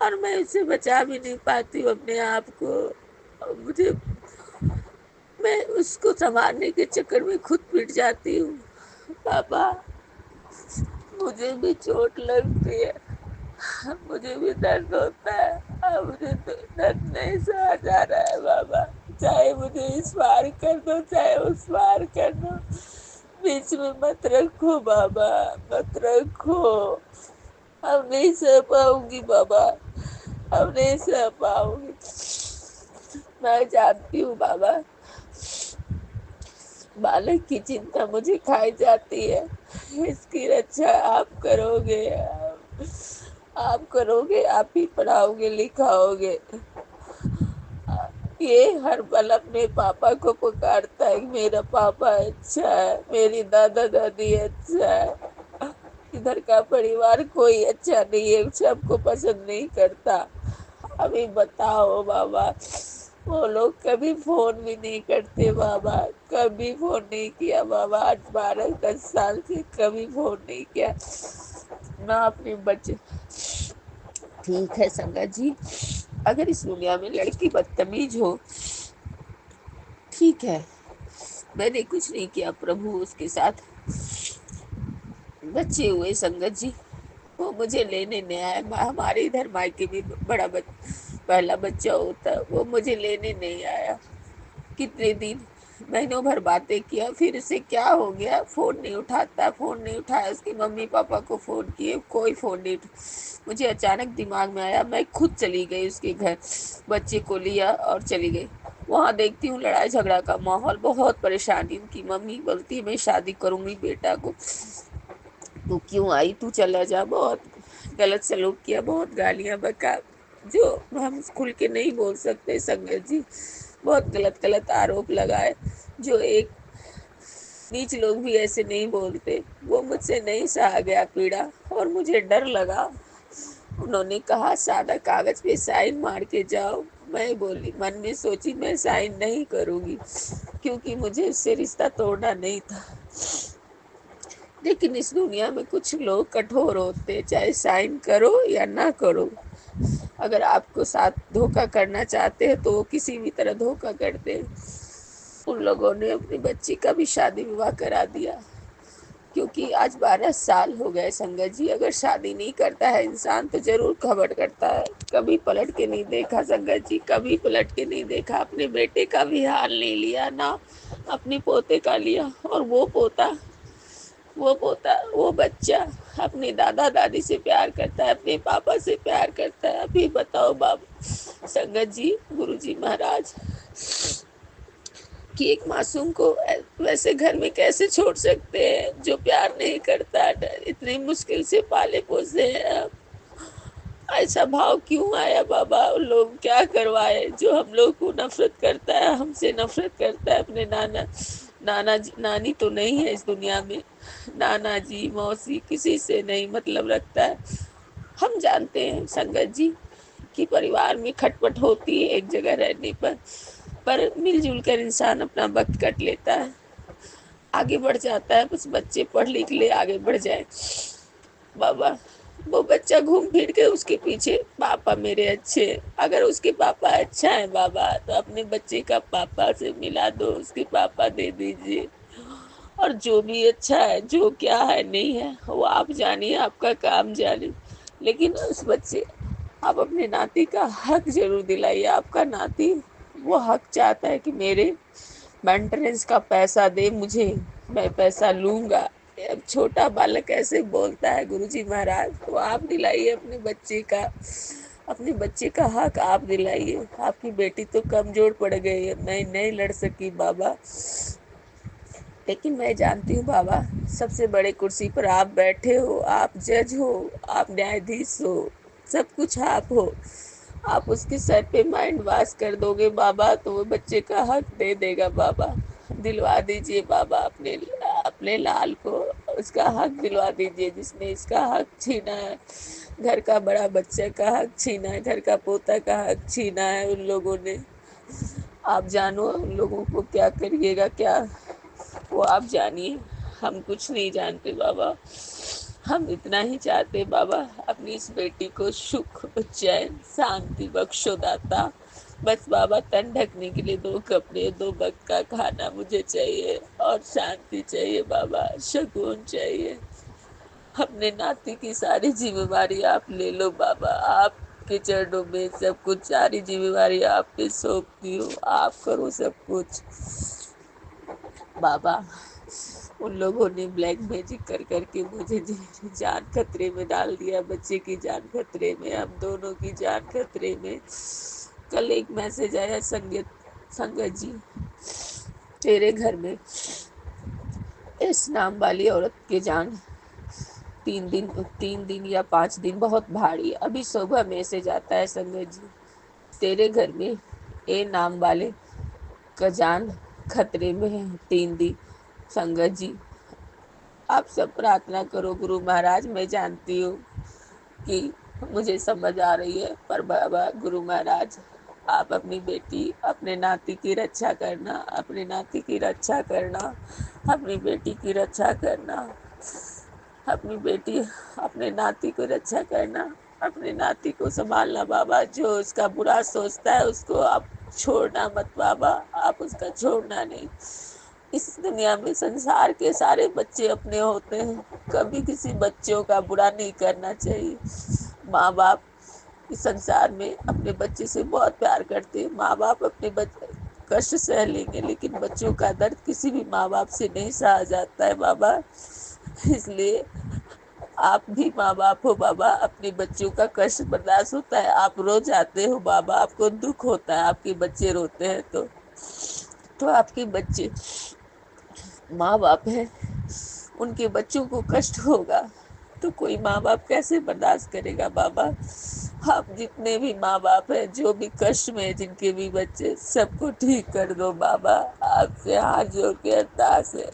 और मैं उससे बचा भी नहीं पाती हूँ अपने आप को। मुझे मैं उसको संभालने के चक्कर में खुद पिट जाती हूँ। पापा मुझे भी चोट लगती है, मुझे भी दर्द होता है, मुझे तो दर्द नहीं सहा जा रहा है बाबा। चाहे मुझे इस पार कर दो चाहे उस पार कर दो, बीच में मत रखो बाबा, मत रखो। अब नहीं सह पाऊंगी बाबा, अब नहीं सह पाऊंगी। मैं जानती हूँ बाबा, बालक की चिंता मुझे खाई जाती है, इसकी रक्षा आप करोगे, आप करोगे, आप ही पढ़ाओगे लिखाओगे। ये हर पल अपने पापा को पुकारता है, मेरा पापा अच्छा है, मेरी दादा दादी अच्छा है। इधर का परिवार कोई अच्छा नहीं है, सबको पसंद नहीं करता। अभी बताओ बाबा, वो लोग कभी फोन भी नहीं करते बाबा, कभी फोन नहीं किया बाबा, 8-12-10 साल से कभी फोन नहीं किया ना अपने बच्चे। ठीक है संगत जी, अगर इस दुनिया में लड़की बदतमीज हो, ठीक है, मैंने कुछ नहीं किया प्रभु उसके साथ। बच्चे हुए संगत जी, वो मुझे लेने नहीं आया। हमारे इधर मायके भी पहला बच्चा होता है, वो मुझे लेने नहीं आया। कितने दिन महीनों भर बातें किया, फिर उसे क्या हो गया, फोन नहीं उठाता, फोन नहीं उठाया। उसके मम्मी पापा को फोन किए, कोई फोन नहीं मुझे अचानक दिमाग में आया, मैं खुद चली गई उसके घर, बच्चे को लिया और चली गई। वहाँ देखती हूँ लड़ाई झगड़ा का माहौल, बहुत परेशानी। उनकी मम्मी बोलती है मैं शादी करूंगी बेटा को, तू क्यों आई, तू चला जा। बहुत गलत सलूक किया, बहुत गालियां बका, जो हम खुल के नहीं बोल सकते संगत जी। बहुत गलत गलत आरोप लगाए, जो एक नीच लोग भी ऐसे नहीं बोलते। वो मुझसे नहीं सहा गया पीड़ा, और मुझे डर लगा। उन्होंने कहा सादा कागज पे साइन मार के जाओ। मैं बोली, मन में सोची मैं साइन नहीं करूंगी, क्योंकि मुझे उससे रिश्ता तोड़ना नहीं था। लेकिन इस दुनिया में कुछ लोग कठोर होते, चाहे साइन करो या ना करो। अगर आपको साथ धोखा करना चाहते हैं तो वो किसी भी तरह धोखा करते हैं। उन लोगों ने अपनी बच्ची का भी शादी विवाह करा दिया, क्योंकि आज 12 साल हो गए संगत जी। अगर शादी नहीं करता है इंसान तो जरूर खबर करता है। कभी पलट के नहीं देखा संगत जी, कभी पलट के नहीं देखा। अपने बेटे का भी हाल नहीं लिया, ना अपने पोते का लिया। और वो बच्चा अपने दादा दादी से प्यार करता है, अपने पापा से प्यार करता है। अभी बताओ बाबू संगत जी, गुरु जी महाराज, कि एक मासूम को वैसे घर में कैसे छोड़ सकते हैं जो प्यार नहीं करता। इतनी मुश्किल से पाले पोसे हैं, ऐसा भाव क्यों आया बाबा। लोग क्या करवाए, जो हम लोग को नफरत करता है, हमसे नफरत करता है। अपने नाना जी नानी तो नहीं है इस दुनिया में, नाना जी मौसी किसी से नहीं मतलब रखता है। हम जानते हैं संगत जी कि परिवार में खटपट होती है एक जगह रहने पर मिलजुल कर इंसान अपना वक्त कट लेता है, आगे बढ़ जाता है। बस बच्चे पढ़ लिख ले, आगे बढ़ जाए बाबा। वो बच्चा घूम फिर के उसके पीछे पापा मेरे अच्छे, अगर उसके पापा अच्छा है बाबा तो अपने बच्चे का पापा से मिला दो, उसके पापा दे दीजिए। और जो भी अच्छा है, जो क्या है नहीं है, वो आप जानिए, आपका काम जानिए। लेकिन उस बच्चे, आप अपने नाती का हक जरूर दिलाइए। आपका नाती वो हक चाहता है कि मेरे मेंटेनेंस का पैसा दे मुझे, मैं पैसा लूंगा। अब छोटा बालक ऐसे बोलता है गुरुजी महाराज, तो आप दिलाइए अपने बच्चे का हक आप दिलाइए। आपकी बेटी तो कमजोर पड़ गई है, नहीं लड़ सकी बाबा, लेकिन मैं जानती हूँ बाबा, सबसे बड़े कुर्सी पर आप बैठे हो, आप जज हो, आप न्यायाधीश हो, सब कुछ आप हो। आप उसके सर पे माइंड वॉश कर दोगे बाबा, तो वो बच्चे का हक दे देगा बाबा। दिलवा दीजिए बाबा अपने लाल को उसका हक दिलवा दीजिए, जिसने इसका हक छीना है, घर का बड़ा बच्चे का हक छीना है, घर का पोता का हक छीना है उन लोगों ने। आप जानो उन लोगों को क्या करिएगा, क्या वो आप जानिए, हम कुछ नहीं जानते बाबा। हम इतना ही चाहते बाबा, अपनी इस बेटी को सुख चैन शांति बख्शो दाता। बस बाबा, तन ढकने के लिए 2 कपड़े, 2 वक्त का खाना मुझे चाहिए, और शांति चाहिए बाबा, सुकून चाहिए। अपने नाती की सारी जिम्मेवारी आप ले लो बाबा, आपके चरणों में सब कुछ, सारी जिम्मेवारी आप पे सौंपती हूँ, आप करो सब कुछ बाबा। उन लोगों ने ब्लैक मैजिक कर करके मुझे जान खतरे में डाल दिया, बच्चे की जान खतरे में, हम दोनों की जान खतरे में। कल एक मैसेज आया, संगत जी, तेरे घर में इस नाम वाली औरत की जान 3 दिन या 5 दिन बहुत भारी। अभी सुबह मैसेज आता है, संगत जी तेरे घर में ए नाम वाले का जान खतरे में है 3 दिन। संगत जी आप सब प्रार्थना करो गुरु महाराज, मैं जानती हूँ कि मुझे समझ आ रही है, पर बाबा गुरु महाराज आप अपनी बेटी अपने नाती की रक्षा करना, अपने नाती की रक्षा करना, अपनी बेटी की रक्षा करना, अपनी बेटी अपने नाती को रक्षा करना, अपने नाती को संभालना बाबा। जो उसका बुरा सोचता है उसको आप छोड़ना मत बाबा, आप उसका छोड़ना नहीं। इस दुनिया में संसार के सारे बच्चे अपने होते हैं, कभी किसी बच्चों का बुरा नहीं करना चाहिए। माँ बाप इस संसार में अपने बच्चे से बहुत प्यार करते हैं। माँ बाप अपने बच्चे कष्ट सह लेंगे, लेकिन बच्चों का दर्द किसी भी माँ बाप से नहीं सहा जाता है बाबा। इसलिए आप भी माँ बाप हो बाबा, अपने बच्चों का कष्ट बर्दाश्त होता है, आप रो जाते हो बाबा, आपको दुख होता है, आपके बच्चे रोते हैं तो आपके बच्चे माँ बाप हैं, उनके बच्चों को कष्ट होगा तो कोई माँ बाप कैसे बर्दाश्त करेगा बाबा। आप जितने भी माँ बाप हैं, जो भी कष्ट में जिनके भी बच्चे, सबको ठीक कर दो बाबा, आपसे हाथ जोड़ के अरदास है।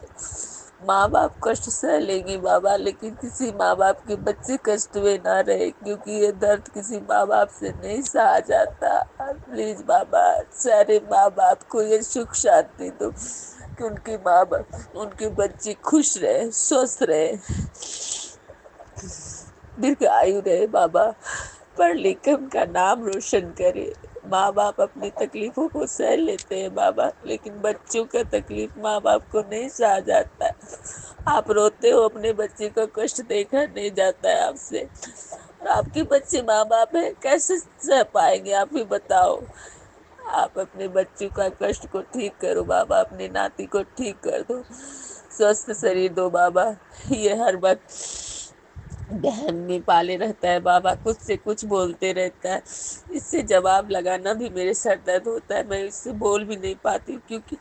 माँ बाप कष्ट सह लेंगे बाबा, लेकिन किसी माँ बाप के बच्चे कष्ट में ना रहे, क्योंकि ये दर्द किसी माँ बाप से नहीं सहा जाता। प्लीज बाबा, सारे माँ बाप को ये सुख शांति दो कि उनके माँ बाप, उनके बच्चे खुश रहे, स्वस्थ रहे, दीर्घ आयु रहे बाबा, पढ़ लिख कर उनका नाम रोशन करे। माँ बाप अपनी तकलीफों को सह लेते हैं बाबा, लेकिन बच्चों का तकलीफ माँ बाप को नहीं सहा जाता है। आप रोते हो, अपने बच्चे का कष्ट देखा नहीं जाता है आपसे, और आपके बच्चे माँ बाप है, कैसे सह पाएंगे आप ही बताओ। आप अपने बच्चों का कष्ट को ठीक करो बाबा, अपने नाती को ठीक कर दो, स्वस्थ शरीर दो बाबा। ये हर वक्त बहन में पाले रहता है बाबा, कुछ से कुछ बोलते रहता है, इससे जवाब लगाना भी मेरे सर दर्द होता है, मैं इससे बोल भी नहीं पाती, क्योंकि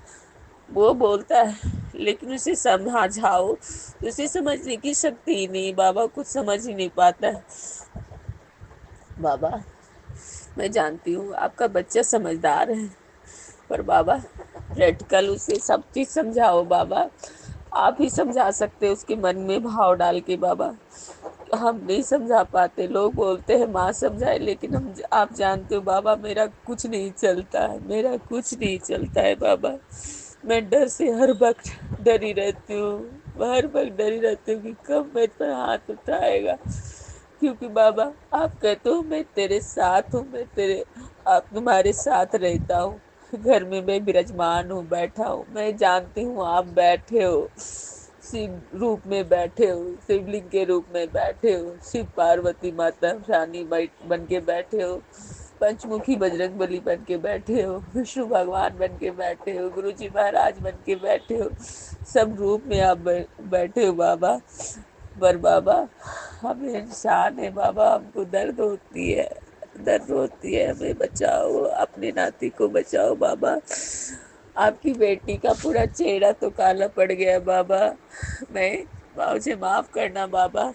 वो बोलता है लेकिन उसे समझाओ, उसे समझने की शक्ति ही नहीं बाबा, कुछ समझ ही नहीं पाता है बाबा। मैं जानती हूँ आपका बच्चा समझदार है, पर बाबा प्रैक्टिकल उसे सब चीज समझाओ बाबा, आप ही समझा सकते उसके मन में भाव डाल के बाबा, हम नहीं समझा पाते। लोग बोलते हैं माँ समझाए, लेकिन हम आप जानते हो बाबा, मेरा कुछ नहीं चलता है, मेरा कुछ नहीं चलता है बाबा। मैं डर से हर वक्त डरी रहती हूँ, हर वक्त डरी रहती हूँ कि कब मेरे पर हाथ उठाएगा, क्योंकि बाबा आप कहते हो मैं तेरे साथ हूँ, मैं तेरे आप तुम्हारे साथ रहता हूँ, घर में मैं विराजमान हूँ, बैठा हूँ, मैं जानती हूँ आप बैठे हो, शिव रूप में बैठे हो, शिवलिंग के रूप में बैठे हो, शिव पार्वती माता रानी बन के बैठे हो, पंचमुखी बजरंग बली बन के बैठे हो, विष्णु भगवान बन के बैठे हो, गुरु जी महाराज बन के बैठे हो, सब रूप में आप बैठे हो बाबा, पर बाबा हम इंसान है बाबा, हमको दर्द होती है, हमें बचाओ, अपने नाती को बचाओ बाबा। आपकी बेटी का पूरा चेहरा तो काला पड़ गया बाबा, मैं मुझे माफ करना बाबा,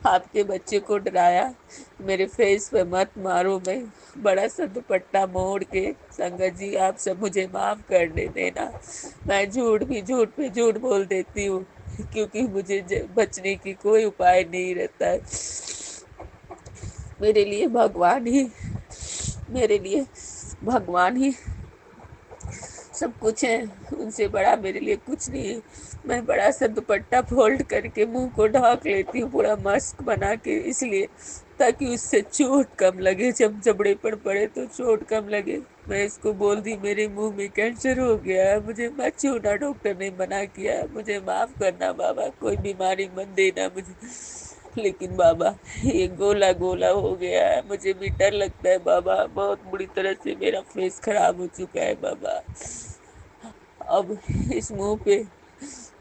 आपके बच्चे को डराया, मेरे फेस पे मत मारो, मैं बड़ा सा दुपट्टा मोड़ के, संगत जी आप सब मुझे माफ करने देना, मैं झूठ पे झूठ बोल देती हूँ, क्योंकि मुझे बचने की कोई उपाय नहीं रहता है। मेरे लिए भगवान ही मेरे लिए भगवान ही सब कुछ है, उनसे बड़ा मेरे लिए कुछ नहीं है। मैं बड़ा सा दुपट्टा फोल्ड करके मुंह को ढक लेती हूँ पूरा मास्क बना के, इसलिए ताकि उससे चोट कम लगे, जब जबड़े पर पड़े तो चोट कम लगे। मैं इसको बोल दी मेरे मुंह में कैंसर हो गया है, मुझे मत छूना, डॉक्टर ने मना किया है, मुझे माफ करना बाबा, कोई बीमारी मत देना मुझे। लेकिन बाबा ये गोला गोला हो गया है, मुझे भी डर लगता है बाबा, बहुत बुरी तरह से मेरा फेस खराब हो चुका है बाबा। अब इस मुंह पे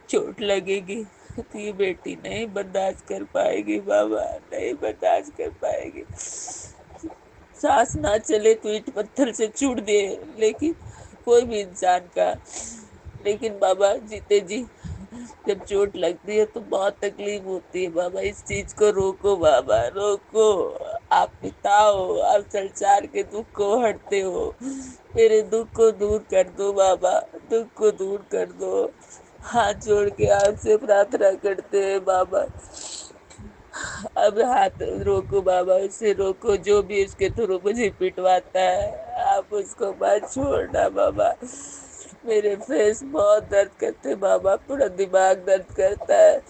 चोट लगेगी तो ये बेटी नहीं बर्दाश्त कर पाएगी बाबा, नहीं बर्दाश्त कर पाएगी। सांस ना चले तो ईंट पत्थर से छूट दे, लेकिन कोई भी इंसान का, लेकिन बाबा जीते जी जब चोट लगती है तो बहुत तकलीफ होती है बाबा, इस चीज को रोको बाबा, रोको। आप पिता हो, आप संसार के दुख को हरते हो, मेरे दुख को दूर कर दो बाबा, दुख को दूर कर दो। हाथ जोड़ के आपसे प्रार्थना करते हैं बाबा, अब हाथ रोको बाबा, उसे रोको, जो भी उसके थ्रू मुझे पिटवाता है आप उसको मत छोड़ना बाबा। मेरे फेस बहुत दर्द करते बाबा, पूरा दिमाग दर्द करता है,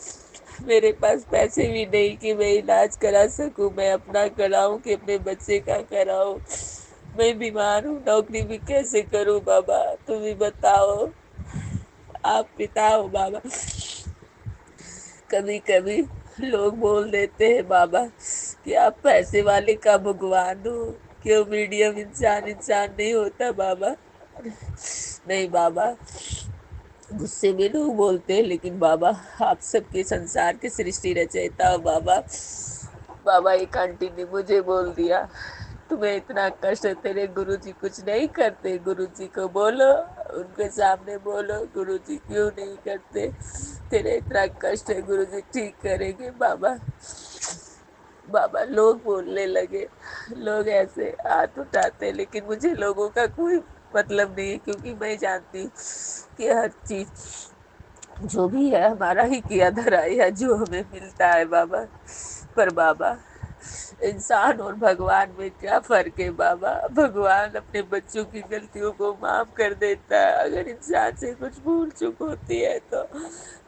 मेरे पास पैसे भी नहीं कि मैं इलाज करा सकूं, मैं अपना कराऊं कि अपने बच्चे का कराऊं। मैं बीमार हूँ, नौकरी भी कैसे करूं बाबा, तुम ही बताओ, आप पिता हो बाबा। कभी कभी लोग बोल देते हैं बाबा कि आप पैसे वाले का भगवान हो, क्यों मीडियम इंसान इंसान नहीं होता बाबा। नहीं बाबा, गुस्से में लोग बोलते हैं, लेकिन बाबा आप सबके संसार के सृष्टि रचयिता हो बाबा। बाबा एक आंटी ने मुझे बोल दिया, तुम्हें इतना कष्ट है, तेरे गुरुजी कुछ नहीं करते, गुरुजी को बोलो, उनके सामने बोलो, गुरुजी क्यों नहीं करते, तेरे इतना कष्ट है, गुरुजी ठीक करेंगे बाबा। बाबा लोग बोलने लगे, लोग ऐसे हाथ उठाते, लेकिन मुझे लोगों का कोई मतलब नहीं है, क्योंकि मैं जानती हूँ कि हर चीज जो भी है हमारा ही किया धरा है, जो हमें मिलता है बाबा। पर बाबा इंसान और भगवान में क्या फर्क है बाबा, भगवान अपने बच्चों की गलतियों को माफ कर देता है, अगर इंसान से कुछ भूल चूक होती है तो।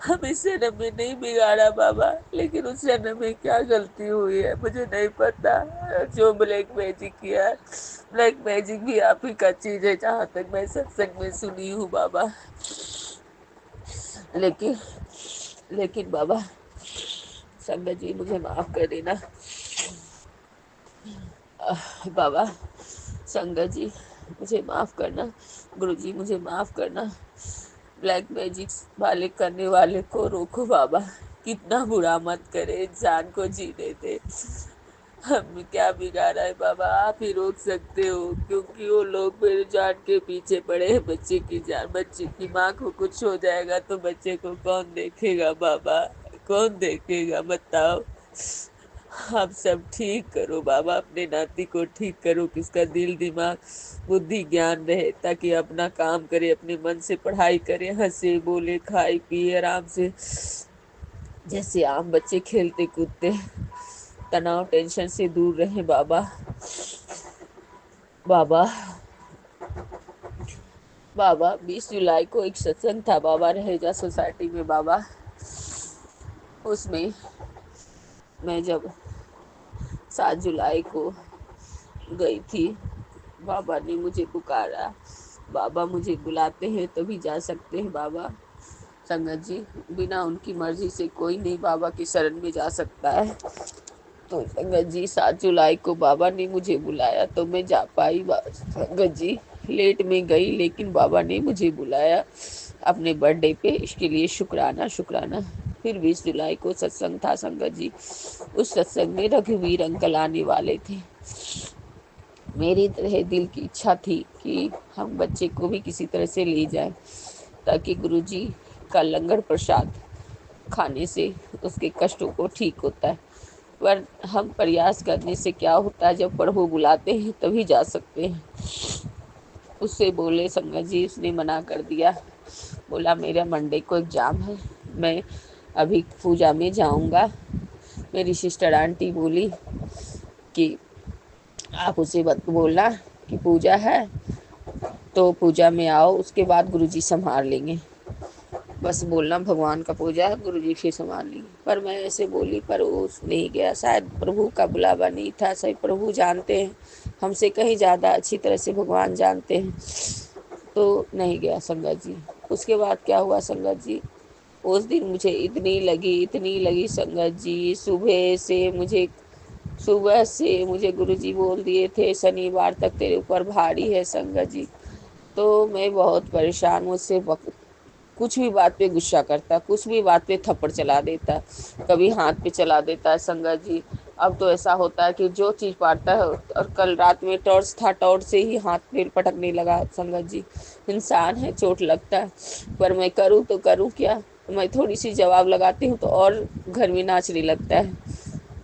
हम इस जन्म में नहीं बिगाड़ा बाबा, लेकिन उस जन्म में क्या गलती हुई है मुझे नहीं पता। जो ब्लैक मैजिक किया है, ब्लैक मैजिक भी आप ही का चीज है, जहाँ तक मैं सत्संग में सुनी हूँ बाबा। लेकिन लेकिन बाबा संगत जी मुझे माफ कर देना, बाबा संगत जी मुझे माफ करना, गुरु जी मुझे माफ करना, ब्लैक मैजिक वाले करने वाले को रोको बाबा, कितना बुरा मत करे, इंसान को जीने दे। हम क्या बिगाड़ा है बाबा, आप ही रोक सकते हो, क्योंकि वो लोग मेरे जान के पीछे पड़े हैं, बच्चे की जान, बच्चे की माँ को कुछ हो जाएगा तो बच्चे को कौन देखेगा बाबा, कौन देखेगा बताओ। आप सब ठीक करो बाबा, अपने नाती को ठीक करो, किसका दिल दिमाग बुद्धि ज्ञान रहे, ताकि अपना काम करे, अपने मन से पढ़ाई करे, हंसे बोले खाए पिए आराम से, जैसे आम बच्चे खेलते कूदते, तनाव टेंशन से दूर रहे बाबा। बाबा बाबा 20 जुलाई को एक सत्संग था बाबा, रहेजा सोसाइटी में बाबा, उसमें मैं जब 7 जुलाई को गई थी, बाबा ने मुझे पुकारा, बाबा मुझे बुलाते हैं तभी जा सकते हैं बाबा। संगत जी बिना उनकी मर्जी से कोई नहीं बाबा की शरण में जा सकता है। तो संगत जी 7 जुलाई को बाबा ने मुझे बुलाया तो मैं जा पाई। संगत जी लेट में गई, लेकिन बाबा ने मुझे बुलाया, अपने बर्थडे पे, इसके लिए शुक्राना शुक्राना। फिर 20 जुलाई को सत्संग था संगत जी। उस सत्संग में रघुवीर अंकल आने वाले थे। मेरी तरह दिल की इच्छा थी कि हम बच्चे को भी किसी तरह से ले जाएं, ताकि गुरुजी का लंगर प्रसाद खाने से उसके कष्टों को ठीक होता है। पर हम प्रयास करने से क्या होता है, जब प्रभु बुलाते हैं तभी जा सकते हैं। उससे बोले संगत जी, उसने मना कर दिया। बोला मेरा मंडे को एग्ज़ाम है, मैं अभी पूजा में जाऊंगा। मेरी सिस्टर आंटी बोली कि आप उसे मत बोलना कि पूजा है, तो पूजा में आओ, उसके बाद गुरुजी संभाल लेंगे। बस बोलना भगवान का पूजा है, गुरुजी फिर संभाल लेंगे। पर मैं ऐसे बोली, पर वो नहीं गया। शायद प्रभु का बुलावा नहीं था। शायद प्रभु जानते हैं, हमसे कहीं ज़्यादा अच्छी तरह से भगवान जानते हैं, तो नहीं गया संगत जी। उसके बाद क्या हुआ संगत जी, उस दिन मुझे इतनी लगी संगत जी। सुबह से मुझे गुरुजी बोल दिए थे शनिवार तक तेरे ऊपर भारी है संगत जी। तो मैं बहुत परेशान, कुछ भी बात पे गुस्सा करता, कुछ भी बात पे थप्पड़ चला देता, कभी हाथ पे चला देता है संगत जी। अब तो ऐसा होता है कि जो चीज़ पाता है, और कल रात में टॉर्च था, टॉर्च से ही हाथ पे पटकने लगा संगत जी। इंसान है, चोट लगता है, पर मैं करूँ तो करूँ क्या। मैं थोड़ी सी जवाब लगाती हूँ तो और घर में नाचने लगता है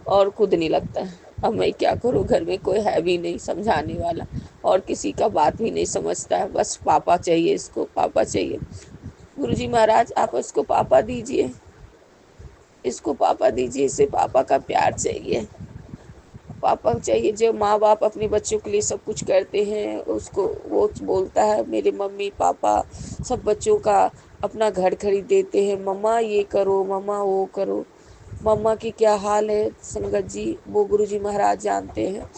और कूदने लगता है। अब मैं क्या करूँ, घर में कोई है भी नहीं समझाने वाला, और किसी का बात भी नहीं समझता है। बस पापा चाहिए, इसको पापा चाहिए। गुरुजी महाराज आप इसको पापा दीजिए, इसको पापा दीजिए, इसे पापा का प्यार चाहिए, पापा चाहिए। जो माँ बाप अपने बच्चों के लिए सब कुछ करते हैं, उसको वो बोलता है मेरे मम्मी पापा सब बच्चों का अपना घर खरीद देते हैं, मम्मा ये करो, मम्मा वो करो। मम्मा की क्या हाल है संगत जी, वो गुरुजी महाराज जानते हैं।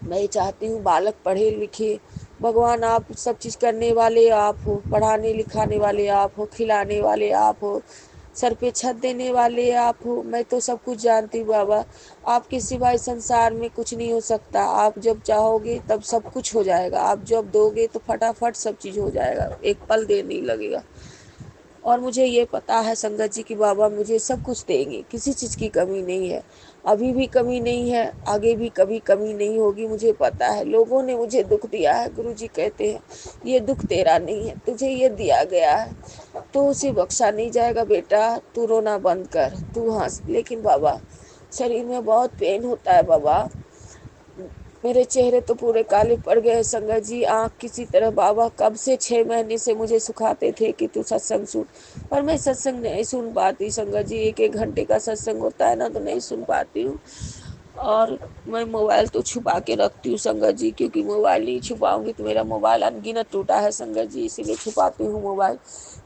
मैं चाहती हूँ बालक पढ़े लिखे। भगवान आप सब चीज़ करने वाले आप हो, पढ़ाने लिखाने वाले आप हो, खिलाने वाले आप हो, सर पे छत देने वाले आप हो। मैं तो सब कुछ जानती हूँ बाबा, आपके सिवाय संसार में कुछ नहीं हो सकता। आप जब चाहोगे तब सब कुछ हो जाएगा, आप जब दोगे तो फटाफट सब चीज़ हो जाएगा, एक पल देर नहीं लगेगा। और मुझे ये पता है संगत जी कि बाबा मुझे सब कुछ देंगे, किसी चीज़ की कमी नहीं है। अभी भी कमी नहीं है, आगे भी कभी कमी नहीं होगी, मुझे पता है। लोगों ने मुझे दुख दिया है, गुरुजी कहते हैं ये दुख तेरा नहीं है, तुझे ये दिया गया है तो उसे बख्शा नहीं जाएगा। बेटा तू रोना बंद कर, तू हंस। लेकिन बाबा शरीर में बहुत पेन होता है बाबा, मेरे चेहरे तो पूरे काले पड़ गए संगत जी। आँख किसी तरह बाबा कब से 6 महीने से मुझे सुखाते थे कि तू सत्संग सुन, पर मैं सत्संग नहीं सुन पाती संगत जी। 1-1 घंटे का सत्संग होता है ना, तो नहीं सुन पाती हूँ। और मैं मोबाइल तो छुपा के रखती हूँ संगत जी, क्योंकि मोबाइल नहीं छुपाऊंगी तो मेरा मोबाइल अनगिनत टूटा है संगत जी, इसीलिए छुपाती हूँ मोबाइल।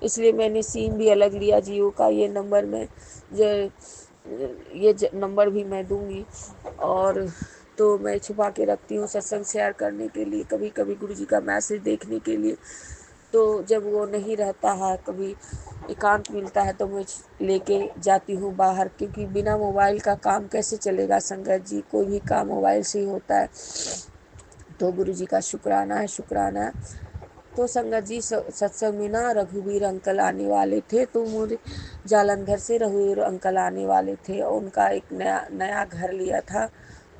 इसलिए मैंने सिम भी अलग लिया जियो का। ये नंबर में नंबर भी मैं दूंगी। और तो मैं छुपा के रखती हूँ सत्संग शेयर करने के लिए, कभी कभी गुरुजी का मैसेज देखने के लिए। तो जब वो नहीं रहता है, कभी एकांत मिलता है, तो मैं लेके जाती हूँ बाहर, क्योंकि बिना मोबाइल का काम कैसे चलेगा संगत जी, कोई भी काम मोबाइल से ही होता है। तो गुरुजी का शुक्राना है, शुक्राना है। तो संगत जी सत्संग में ना रघुवीर अंकल आने वाले थे, तो मुझे जालंधर से रघुवीर अंकल आने वाले थे, और उनका एक नया घर लिया था।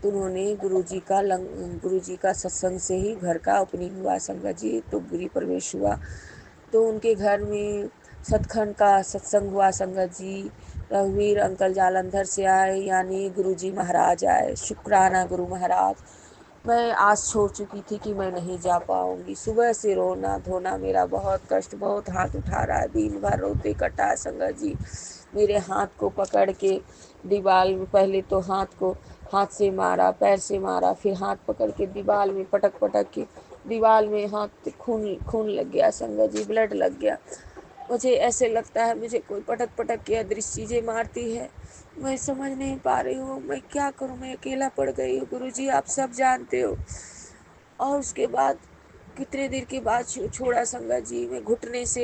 तो उन्होंने गुरुजी का सत्संग से ही घर का ओपनिंग हुआ संगत जी, तो गृह प्रवेश हुआ। तो उनके घर में सतखंड का सत्संग हुआ संगत जी। रघुवीर अंकल जालंधर से आए, यानी गुरुजी महाराज आए। शुक्राना गुरु महाराज। मैं आस छोड़ चुकी थी कि मैं नहीं जा पाऊंगी। सुबह से रोना धोना, मेरा बहुत कष्ट, बहुत हाथ उठा रहा है, दिन भर रोते कटा है संगत जी। मेरे हाथ को पकड़ के दीवार में, पहले तो हाथ से मारा, पैर से मारा, फिर हाथ पकड़ के दीवार में पटक पटक के, दीवार में हाथ खून लग गया संगत जी, ब्लड लग गया। मुझे ऐसे लगता है मुझे कोई पटक पटक के अदृश्य चीज़ें मारती है। मैं समझ नहीं पा रही हूँ मैं क्या करूँ, मैं अकेला पड़ गई हूँ। गुरुजी आप सब जानते हो। और उसके बाद कितने देर के बाद छोड़ा संगत जी। मैं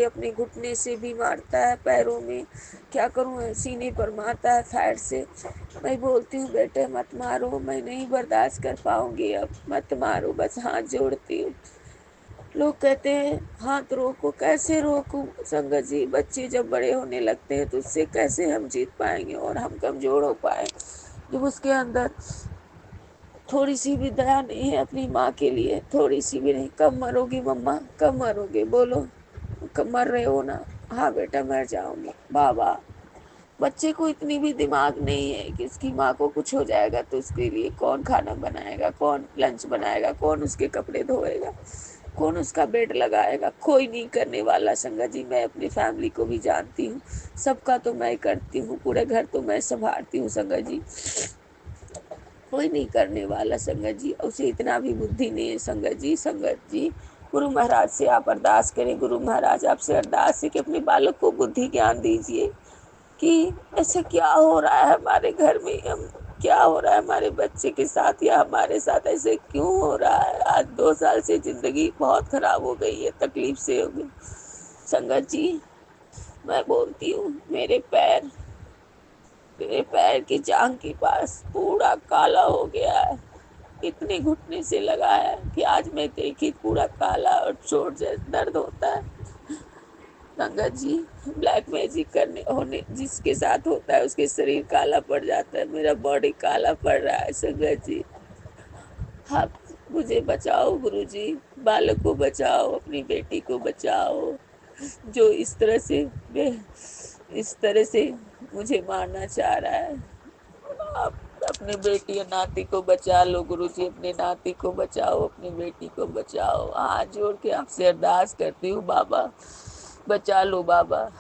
अपने घुटने से भी मारता है, पैरों में, क्या करूँ, सीने पर मारता है फैट से। मैं बोलती हूँ बेटे मत मारो, मैं नहीं बर्दाश्त कर पाऊंगी अब, मत मारो, बस हाथ जोड़ती हूँ। लोग कहते हैं हाथ रोको, कैसे रोकूं संगत जी? बच्चे जब बड़े होने लगते हैं तो उससे कैसे हम जीत पाएंगे और हम कमजोर हो पाए जब उसके अंदर थोड़ी सी भी दया नहीं है अपनी माँ के लिए, थोड़ी सी भी नहीं। कब मरोगी मम्मा, कब मरोगे? बोलो, कब मर रहे हो ना? हाँ बेटा मर जाऊंगी। बाबा, बच्चे को इतनी भी दिमाग नहीं है कि उसकी माँ को कुछ हो जाएगा तो उसके लिए कौन खाना बनाएगा, कौन लंच बनाएगा, कौन उसके कपड़े धोएगा, कौन उसका बेड लगाएगा? कोई नहीं करने वाला संगत जी। मैं अपनी फैमिली को भी जानती हूँ, सबका तो मैं करती हूँ, पूरे घर तो मैं संभालती हूँ संगत जी। कोई नहीं करने वाला संगत जी, उसे इतना भी बुद्धि नहीं है संगत जी। संगत जी, गुरु महाराज से आप अरदास करें, गुरु महाराज आपसे अरदास है कि अपने बालक को बुद्धि ज्ञान दीजिए कि ऐसे क्या हो रहा है हमारे घर में, हम क्या हो रहा है हमारे बच्चे के साथ या हमारे साथ, ऐसे क्यों हो रहा है? आज 2 साल से जिंदगी बहुत खराब हो गई है, तकलीफ से हो गई संगत जी। मैं बोलती हूँ, मेरे पैर की जांग के पास पूरा काला हो गया है, इतने घुटने से लगा है कि आज मैं देखी पूरा काला और चोट जैसा दर्द होता है संगत जी। ब्लैक मैजिक करने होने जिसके साथ होता है उसके शरीर काला पड़ जाता है, मेरा बॉडी काला पड़ रहा है संगत जी। आप मुझे बचाओ गुरुजी, बालक को बचाओ, अपनी बेटी को बचाओ जो इस तरह से मुझे मारना चाह रहा है। आप अपनी बेटी और नाती को बचा लो गुरुजी, अपने नाती को बचाओ, अपनी बेटी को बचाओ। हाथ जोड़ के आपसे अरदास करती हूँ बाबा, बचा लो बाबा,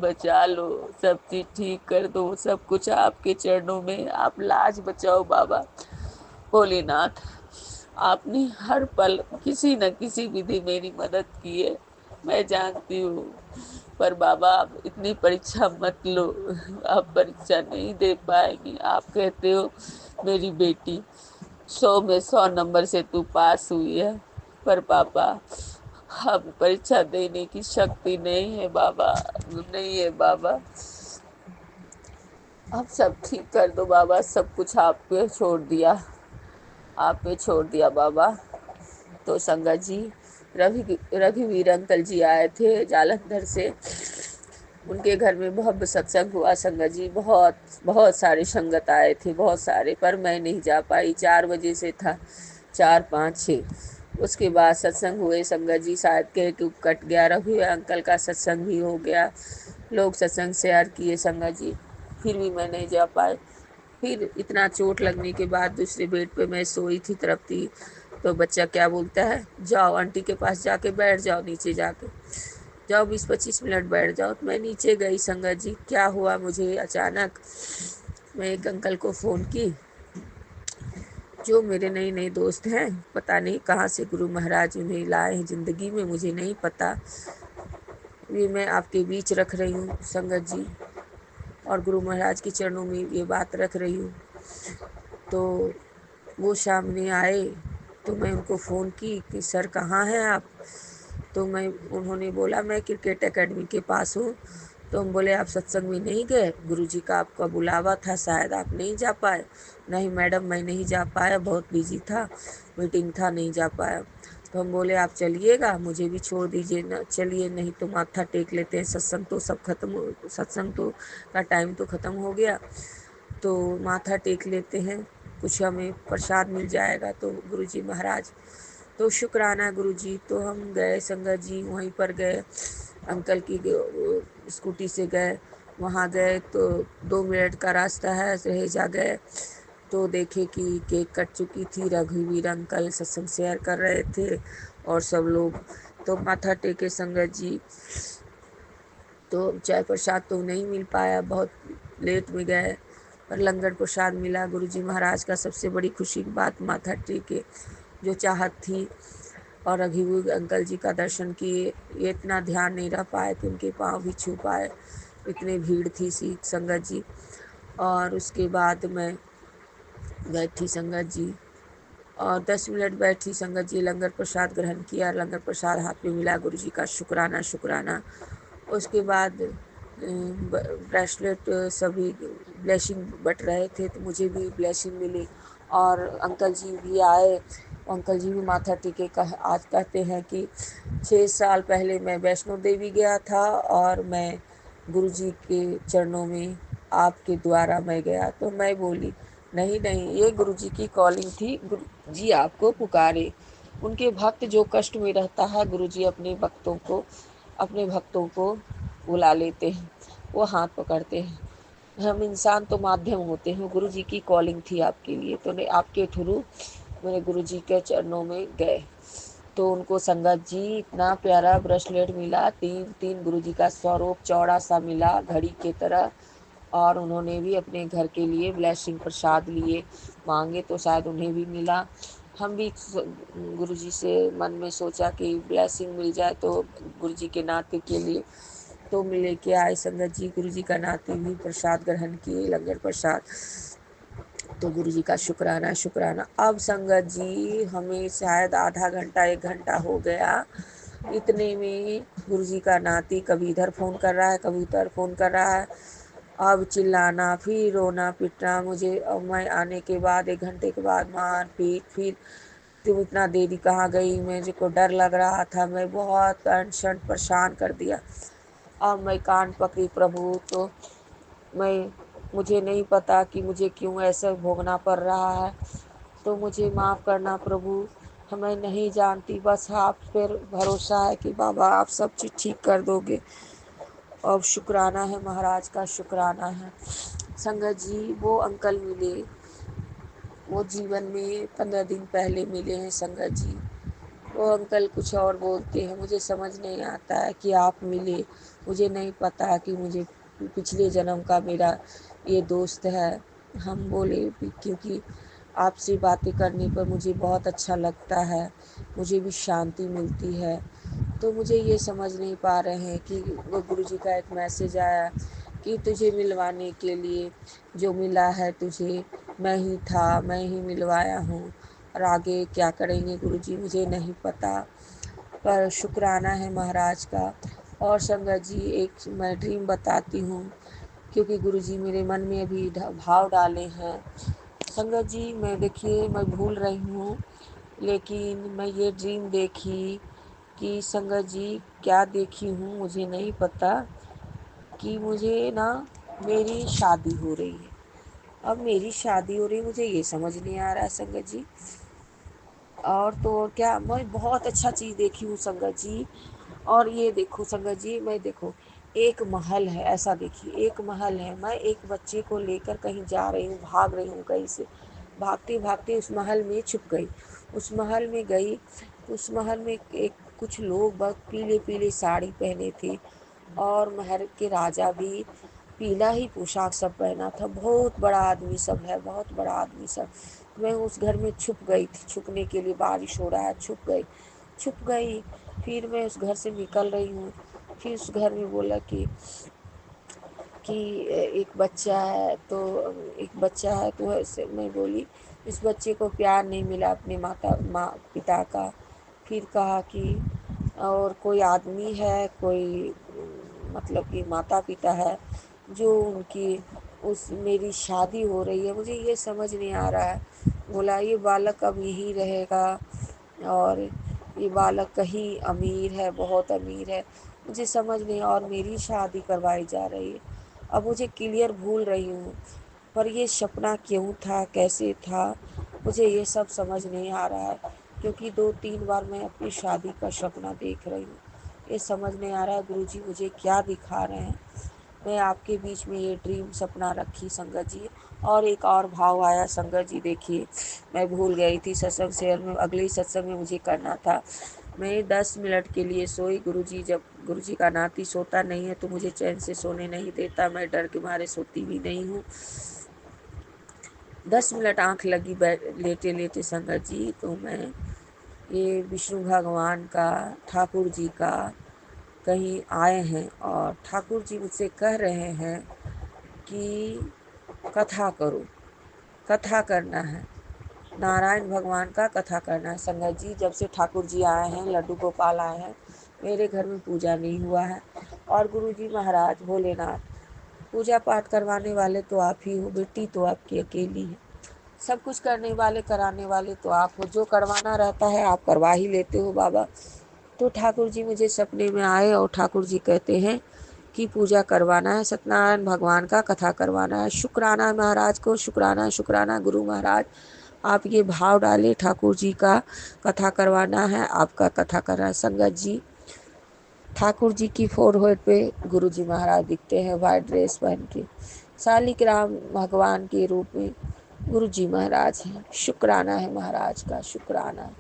बचा लो, सब चीज ठीक कर दो, सब कुछ आपके चरणों में। आप लाज बचाओ बाबा भोलेनाथ। आपने हर पल किसी न किसी विधि मेरी मदद की है, मैं जानती हूँ, पर बाबा आप इतनी परीक्षा मत लो, आप परीक्षा नहीं दे पाएंगी। आप कहते हो मेरी बेटी 100 में 100 नंबर से तू पास हुई है, पर पापा अब परीक्षा देने की शक्ति नहीं है बाबा, नहीं है बाबा। अब सब ठीक कर दो बाबा, सब कुछ आप पे छोड़ दिया, आप पे छोड़ दिया बाबा। तो संगत जी, रघुवीर अंकल जी आए थे जालंधर से, उनके घर में भव्य सत्संग हुआ संगत जी। बहुत बहुत सारी संगत आए थे, बहुत सारे, पर मैं नहीं जा पाई। 4 बजे से था, 4, 5, 6। उसके बाद सत्संग हुए संगत जी, शायद केक कट गया, रघुवीर अंकल का सत्संग भी हो गया, लोग सत्संग शेयर किए संगत जी, फिर भी मैं नहीं जा पाई। फिर इतना चोट लगने के बाद दूसरे बेड पे मैं सोई थी, तड़पती, तो बच्चा क्या बोलता है, जाओ आंटी के पास जाके बैठ जाओ, नीचे जाके जाओ, 20-25 मिनट बैठ जाओ। तो मैं नीचे गई संगत जी। क्या हुआ मुझे अचानक, मैं एक अंकल को फ़ोन की, जो मेरे नए नए दोस्त हैं, पता नहीं कहाँ से गुरु महाराज उन्हें लाए हैं ज़िंदगी में, मुझे नहीं पता। ये मैं आपके बीच रख रही हूँ संगत जी, और गुरु महाराज के चरणों में ये बात रख रही हूँ। तो वो सामने आए, तो मैं उनको फ़ोन की कि सर कहाँ हैं आप? तो उन्होंने बोला मैं क्रिकेट एकेडमी के पास हूँ। तो हम बोले आप सत्संग में नहीं गए? गुरुजी का आपका बुलावा था, शायद आप नहीं जा पाए। नहीं मैडम मैं नहीं जा पाया, बहुत बिजी था, मीटिंग था, नहीं जा पाया। तो हम बोले आप चलिएगा, मुझे भी छोड़ दीजिए ना, चलिए नहीं तो माथा टेक लेते हैं, सत्संग तो सब खत्म हो, सत्संग तो का टाइम तो ख़त्म हो गया, तो माथा टेक लेते हैं, कुछ हमें प्रसाद मिल जाएगा। तो गुरुजी महाराज, तो शुक्राना गुरुजी। तो हम गए संगत जी, वहीं पर गए, अंकल की स्कूटी से गए, वहाँ गए तो 2 मिनट का रास्ता है, सहेजा गए तो देखे कि केक कट चुकी थी, रघुवीर अंकल सत्संग शेयर कर रहे थे और सब लोग, तो माथा टेके संगत जी। तो चाय प्रसाद तो नहीं मिल पाया, बहुत लेट में गए, पर लंगर प्रसाद मिला। गुरुजी महाराज का सबसे बड़ी खुशी की बात, माथा टेके, जो चाहत थी, और रघुवीर अंकल जी का दर्शन किए। ये इतना ध्यान नहीं रह पाए कि उनके पाँव भी छू पाए, इतनी भीड़ थी सी संगत जी। और उसके बाद मैं बैठी संगत जी, और 10 मिनट बैठी संगत जी, लंगर प्रसाद ग्रहण किया, लंगर प्रसाद हाथ में मिला, गुरुजी का शुक्राना शुक्राना। उसके बाद ब्रेसलेट सभी ब्लेसिंग बट रहे थे, तो मुझे भी ब्लेसिंग मिली, और अंकल जी भी आए अंकल जी भी माथा टेके आज कहते हैं कि 6 साल पहले मैं वैष्णो देवी गया था और मैं गुरुजी के चरणों में आपके द्वारा मैं गया। तो मैं बोली नहीं नहीं, ये गुरुजी की कॉलिंग थी, गुरुजी आपको पुकारे। उनके भक्त जो कष्ट में रहता है, गुरुजी अपने भक्तों को बुला लेते हैं, वो हाथ पकड़ते हैं। हम इंसान तो माध्यम होते हैं, गुरुजी की कॉलिंग थी आपके लिए, तो ने आपके थ्रू मेरे गुरुजी के चरणों में गए। तो उनको संगत जी इतना प्यारा ब्रेसलेट मिला, तीन गुरुजी का स्वरूप चौड़ा सा मिला घड़ी के तरह। और उन्होंने भी अपने घर के लिए ब्लेसिंग प्रसाद लिए, मांगे तो शायद उन्हें भी मिला। हम भी गुरुजी से मन में सोचा कि ब्लेसिंग मिल जाए तो गुरुजी के नाते के लिए तो लेके आए संगत जी। गुरुजी का नाते भी प्रसाद ग्रहण किए, लंगर प्रसाद। तो गुरुजी का शुक्राना शुक्राना। अब संगत जी हमें शायद आधा घंटा 1 घंटा हो गया, इतने में गुरुजी का नाती कभी इधर फ़ोन कर रहा है, कभी उधर फ़ोन कर रहा है। अब चिल्लाना, फिर रोना पिटना मुझे। अब मैं आने के बाद 1 घंटे के बाद मार पीट, फिर तुम इतना देरी कहाँ गई, मुझे को डर लग रहा था, मैं बहुत टेंशन परेशान कर दिया। अब मैं कान पकड़ी प्रभु, तो मुझे नहीं पता कि मुझे क्यों ऐसा भोगना पड़ रहा है, तो मुझे माफ़ करना प्रभु। मैं नहीं जानती, बस आप पर भरोसा है कि बाबा आप सब चीज़ ठीक कर दोगे। अब शुक्राना है महाराज का, शुक्राना है। संगत जी वो अंकल मिले, वो जीवन में 15 दिन पहले मिले हैं संगत जी। वो अंकल कुछ और बोलते हैं, मुझे समझ नहीं आता है कि आप मिले। मुझे नहीं पता कि मुझे पिछले जन्म का मेरा ये दोस्त है। हम बोले क्योंकि आपसे बातें करने पर मुझे बहुत अच्छा लगता है, मुझे भी शांति मिलती है। तो मुझे ये समझ नहीं पा रहे हैं कि वो गुरुजी का एक मैसेज आया कि तुझे मिलवाने के लिए जो मिला है तुझे, मैं ही था, मैं ही मिलवाया हूँ। और आगे क्या करेंगे गुरुजी मुझे नहीं पता, पर शुक्राना है महाराज का। और संगत जी एक मैं ड्रीम बताती हूँ, क्योंकि गुरुजी मेरे मन में अभी भाव डाले हैं। संगत जी मैं देखिए मैं भूल रही हूँ, लेकिन मैं ये ड्रीम देखी कि संगत जी क्या देखी हूँ मुझे नहीं पता, कि मुझे ना मेरी शादी हो रही है। अब मेरी शादी हो रही है, मुझे ये समझ नहीं आ रहा है संगत जी। और तो और क्या, मैं बहुत अच्छा चीज़ देखी हूँ संगत जी। और ये देखो संगत जी, मैं देखो एक महल है, ऐसा देखिए एक महल है, मैं एक बच्चे को लेकर कहीं जा रही हूँ, भाग रही हूँ कहीं से, भागते भागते उस महल में छुप गई। उस महल में गई तो उस महल में एक कुछ लोग बहुत पीले पीले साड़ी पहने थे, और महल के राजा भी पीला ही पोशाक सब पहना था। बहुत बड़ा आदमी सब है, बहुत बड़ा आदमी सब। मैं उस घर में छुप गई थी, छुपने के लिए, बारिश हो रहा है, छुप गई। फिर मैं उस घर से निकल रही हूँ, फिर उस घर में बोला कि एक बच्चा है तो ऐसे मैं बोली इस बच्चे को प्यार नहीं मिला अपने माँ पिता का। फिर कहा कि और कोई आदमी है, कोई मतलब कि माता पिता है जो उनकी उस मेरी शादी हो रही है, मुझे ये समझ नहीं आ रहा है। बोला ये बालक अब यहीं रहेगा, और ये बालक कहीं अमीर है, बहुत अमीर है, मुझे समझ नहीं। और मेरी शादी करवाई जा रही है। अब मुझे क्लियर भूल रही हूँ, पर ये सपना क्यों था, कैसे था, मुझे ये सब समझ नहीं आ रहा है। क्योंकि 2-3 बार मैं अपनी शादी का सपना देख रही हूँ, ये समझ नहीं आ रहा है गुरुजी मुझे क्या दिखा रहे हैं। मैं आपके बीच में ये ड्रीम सपना रखी संगत जी। और एक और भाव आया संगत जी, देखिए मैं भूल गई थी सत्संग शेयर में, अगले ही सत्संग में मुझे करना था। मैं 10 मिनट के लिए सोई। गुरुजी जब गुरुजी का नाती सोता नहीं है तो मुझे चैन से सोने नहीं देता, मैं डर के मारे सोती भी नहीं हूँ। 10 मिनट आँख लगी लेटे लेटे संगत जी, तो मैं ये विष्णु भगवान का, ठाकुर जी का कहीं आए हैं, और ठाकुर जी मुझसे कह रहे हैं कि कथा करो, कथा करना है, नारायण भगवान का कथा करना है। संगत जी जब से ठाकुर जी आए हैं, लड्डू गोपाल आए हैं, मेरे घर में पूजा नहीं हुआ है। और गुरु जी महाराज भोलेनाथ, पूजा पाठ करवाने वाले तो आप ही हो, बेटी तो आपकी अकेली है। सब कुछ करने वाले कराने वाले तो आप हो, जो करवाना रहता है आप करवा ही लेते हो बाबा। तो ठाकुर जी मुझे सपने में आए और ठाकुर जी कहते हैं कि पूजा करवाना है, सत्यनारायण भगवान का कथा करवाना है। शुक्राना है महाराज को, शुक्राना शुक्राना गुरु महाराज। आप ये भाव डाले, ठाकुर जी का कथा करवाना है, आपका कथा कर रहा है। संगत जी, ठाकुर जी की फोरहेड पे गुरु जी महाराज दिखते हैं वाइट ड्रेस पहन के, शालिग्राम भगवान के रूप में गुरु जी महाराज हैं। शुक्राना है महाराज का, शुक्राना।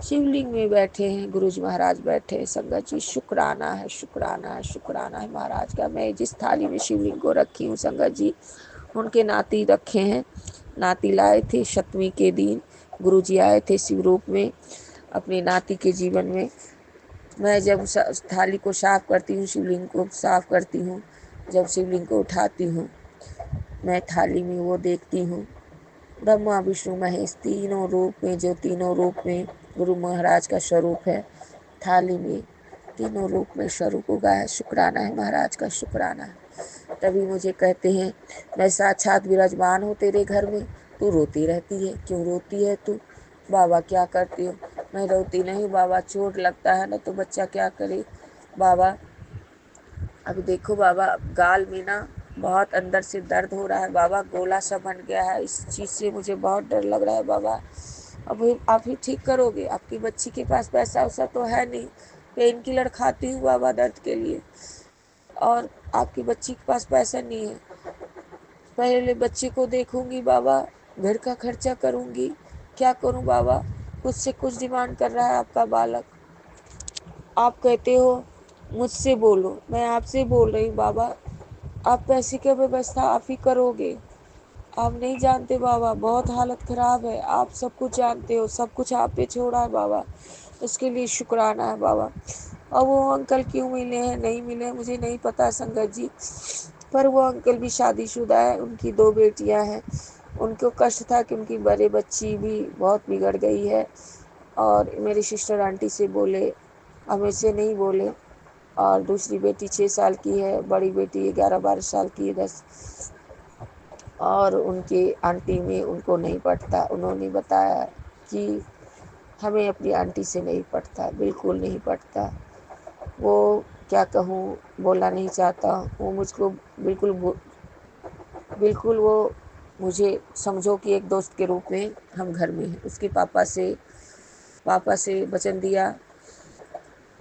शिवलिंग में बैठे हैं गुरु जी महाराज, बैठे हैं संगत जी। शुक्राना है, शुक्राना है, शुक्राना है महाराज का। मैं जिस थाली में शिवलिंग को रखी हूँ संगत जी, उनके नाती रखे हैं। नाती लाए थे सप्तमी के दिन, गुरु जी आए थे शिव रूप में अपने नाती के जीवन में। मैं जब थाली को साफ करती हूँ, शिवलिंग को साफ करती हूँ, जब शिवलिंग को उठाती हूँ, मैं थाली में वो देखती हूँ ब्रह्मा विष्णु महेश तीनों रूप में, जो तीनों रूप में गुरु महाराज का स्वरूप है, थाली में तीनों रूप में स्वरूप उगा है। शुक्राना है महाराज का, शुक्राना है। तभी मुझे कहते हैं, मैं साक्षात विराजमान हूँ तेरे घर में, तू रोती रहती है, क्यों रोती है तू? बाबा क्या करती हो? मैं रोती नहीं बाबा, चोट लगता है ना तो बच्चा क्या करे बाबा। अब देखो बाबा, गाल में ना बहुत अंदर से दर्द हो रहा है बाबा, गोला सा बन गया है, इस चीज़ से मुझे बहुत डर लग रहा है बाबा। अब आप ही ठीक करोगे? आपकी बच्ची के पास पैसा वैसा तो है नहीं, पेन किलर खाती हूँ बाबा दर्द के लिए, और आपकी बच्ची के पास पैसा नहीं है। पहले बच्चे को देखूंगी बाबा, घर का खर्चा करूंगी, क्या करूं बाबा? कुछ से कुछ डिमांड कर रहा है आपका बालक। आप कहते हो मुझसे बोलो, मैं आपसे बोल रही हूँ बाबा। आप पैसे की व्यवस्था आप ही करोगे। आप नहीं जानते बाबा, बहुत हालत खराब है, आप सब कुछ जानते हो, सब कुछ आप पे छोड़ा है बाबा, उसके लिए शुक्राना है बाबा। और वो अंकल क्यों मिले हैं नहीं मिले हैं मुझे नहीं पता संगत जी, पर वो अंकल भी शादीशुदा है, उनकी 2 बेटियां हैं। उनको कष्ट था कि उनकी बड़े बच्ची भी बहुत बिगड़ गई है, और मेरी सिस्टर आंटी से बोले, हमें से नहीं बोले। और दूसरी बेटी 6 साल की है, बड़ी बेटी 11-12 साल की है, 10। और उनकी आंटी में उनको नहीं पटता। उन्होंने बताया कि हमें अपनी आंटी से नहीं पटता, बिल्कुल नहीं पटता। वो क्या कहूँ, बोलना नहीं चाहता। वो मुझको बिल्कुल वो मुझे समझो कि एक दोस्त के रूप में हम घर में हैं। उसके पापा से वचन दिया।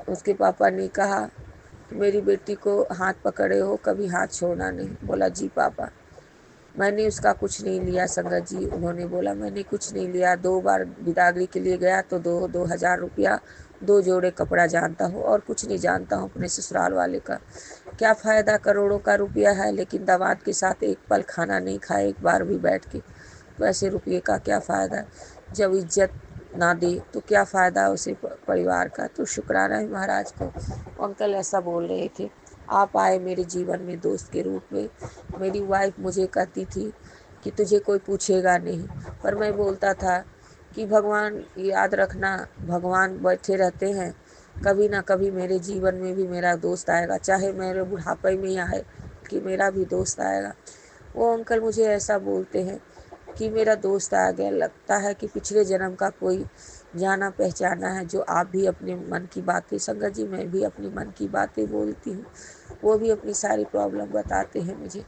उसके पापा ने कहा कि मेरी बेटी को हाथ पकड़े हो, कभी हाथ छोड़ना नहीं। बोला जी पापा। मैंने उसका कुछ नहीं लिया संगत जी। उन्होंने बोला मैंने कुछ नहीं लिया। 2 बार बिदागरी के लिए गया तो 2,000 रुपया, 2 जोड़े कपड़ा जानता हूँ और कुछ नहीं जानता हूँ अपने ससुराल वाले का। क्या फ़ायदा, करोड़ों का रुपया है लेकिन दामाद के साथ एक पल खाना नहीं खाए एक बार भी बैठ के, तो ऐसे रुपये का क्या फ़ायदा? जब इज्जत ना दे तो क्या फ़ायदा उसे परिवार का। तो शुक्राना है महाराज को। अंकल ऐसा बोल रहे थे। आप आए मेरे जीवन में दोस्त के रूप में। मेरी वाइफ मुझे कहती थी कि तुझे कोई पूछेगा नहीं, पर मैं बोलता था कि भगवान याद रखना, भगवान बैठे रहते हैं, कभी ना कभी मेरे जीवन में भी मेरा दोस्त आएगा, चाहे मेरे बुढ़ापे में ही आए कि मेरा भी दोस्त आएगा। वो अंकल मुझे ऐसा बोलते हैं कि मेरा दोस्त आ गया। लगता है कि पिछले जन्म का कोई जाना पहचाना है, जो आप भी अपने मन की बातें, संगत जी मैं भी अपने मन की बातें बोलती हूँ, वो भी अपनी सारी प्रॉब्लम बताते हैं मुझे।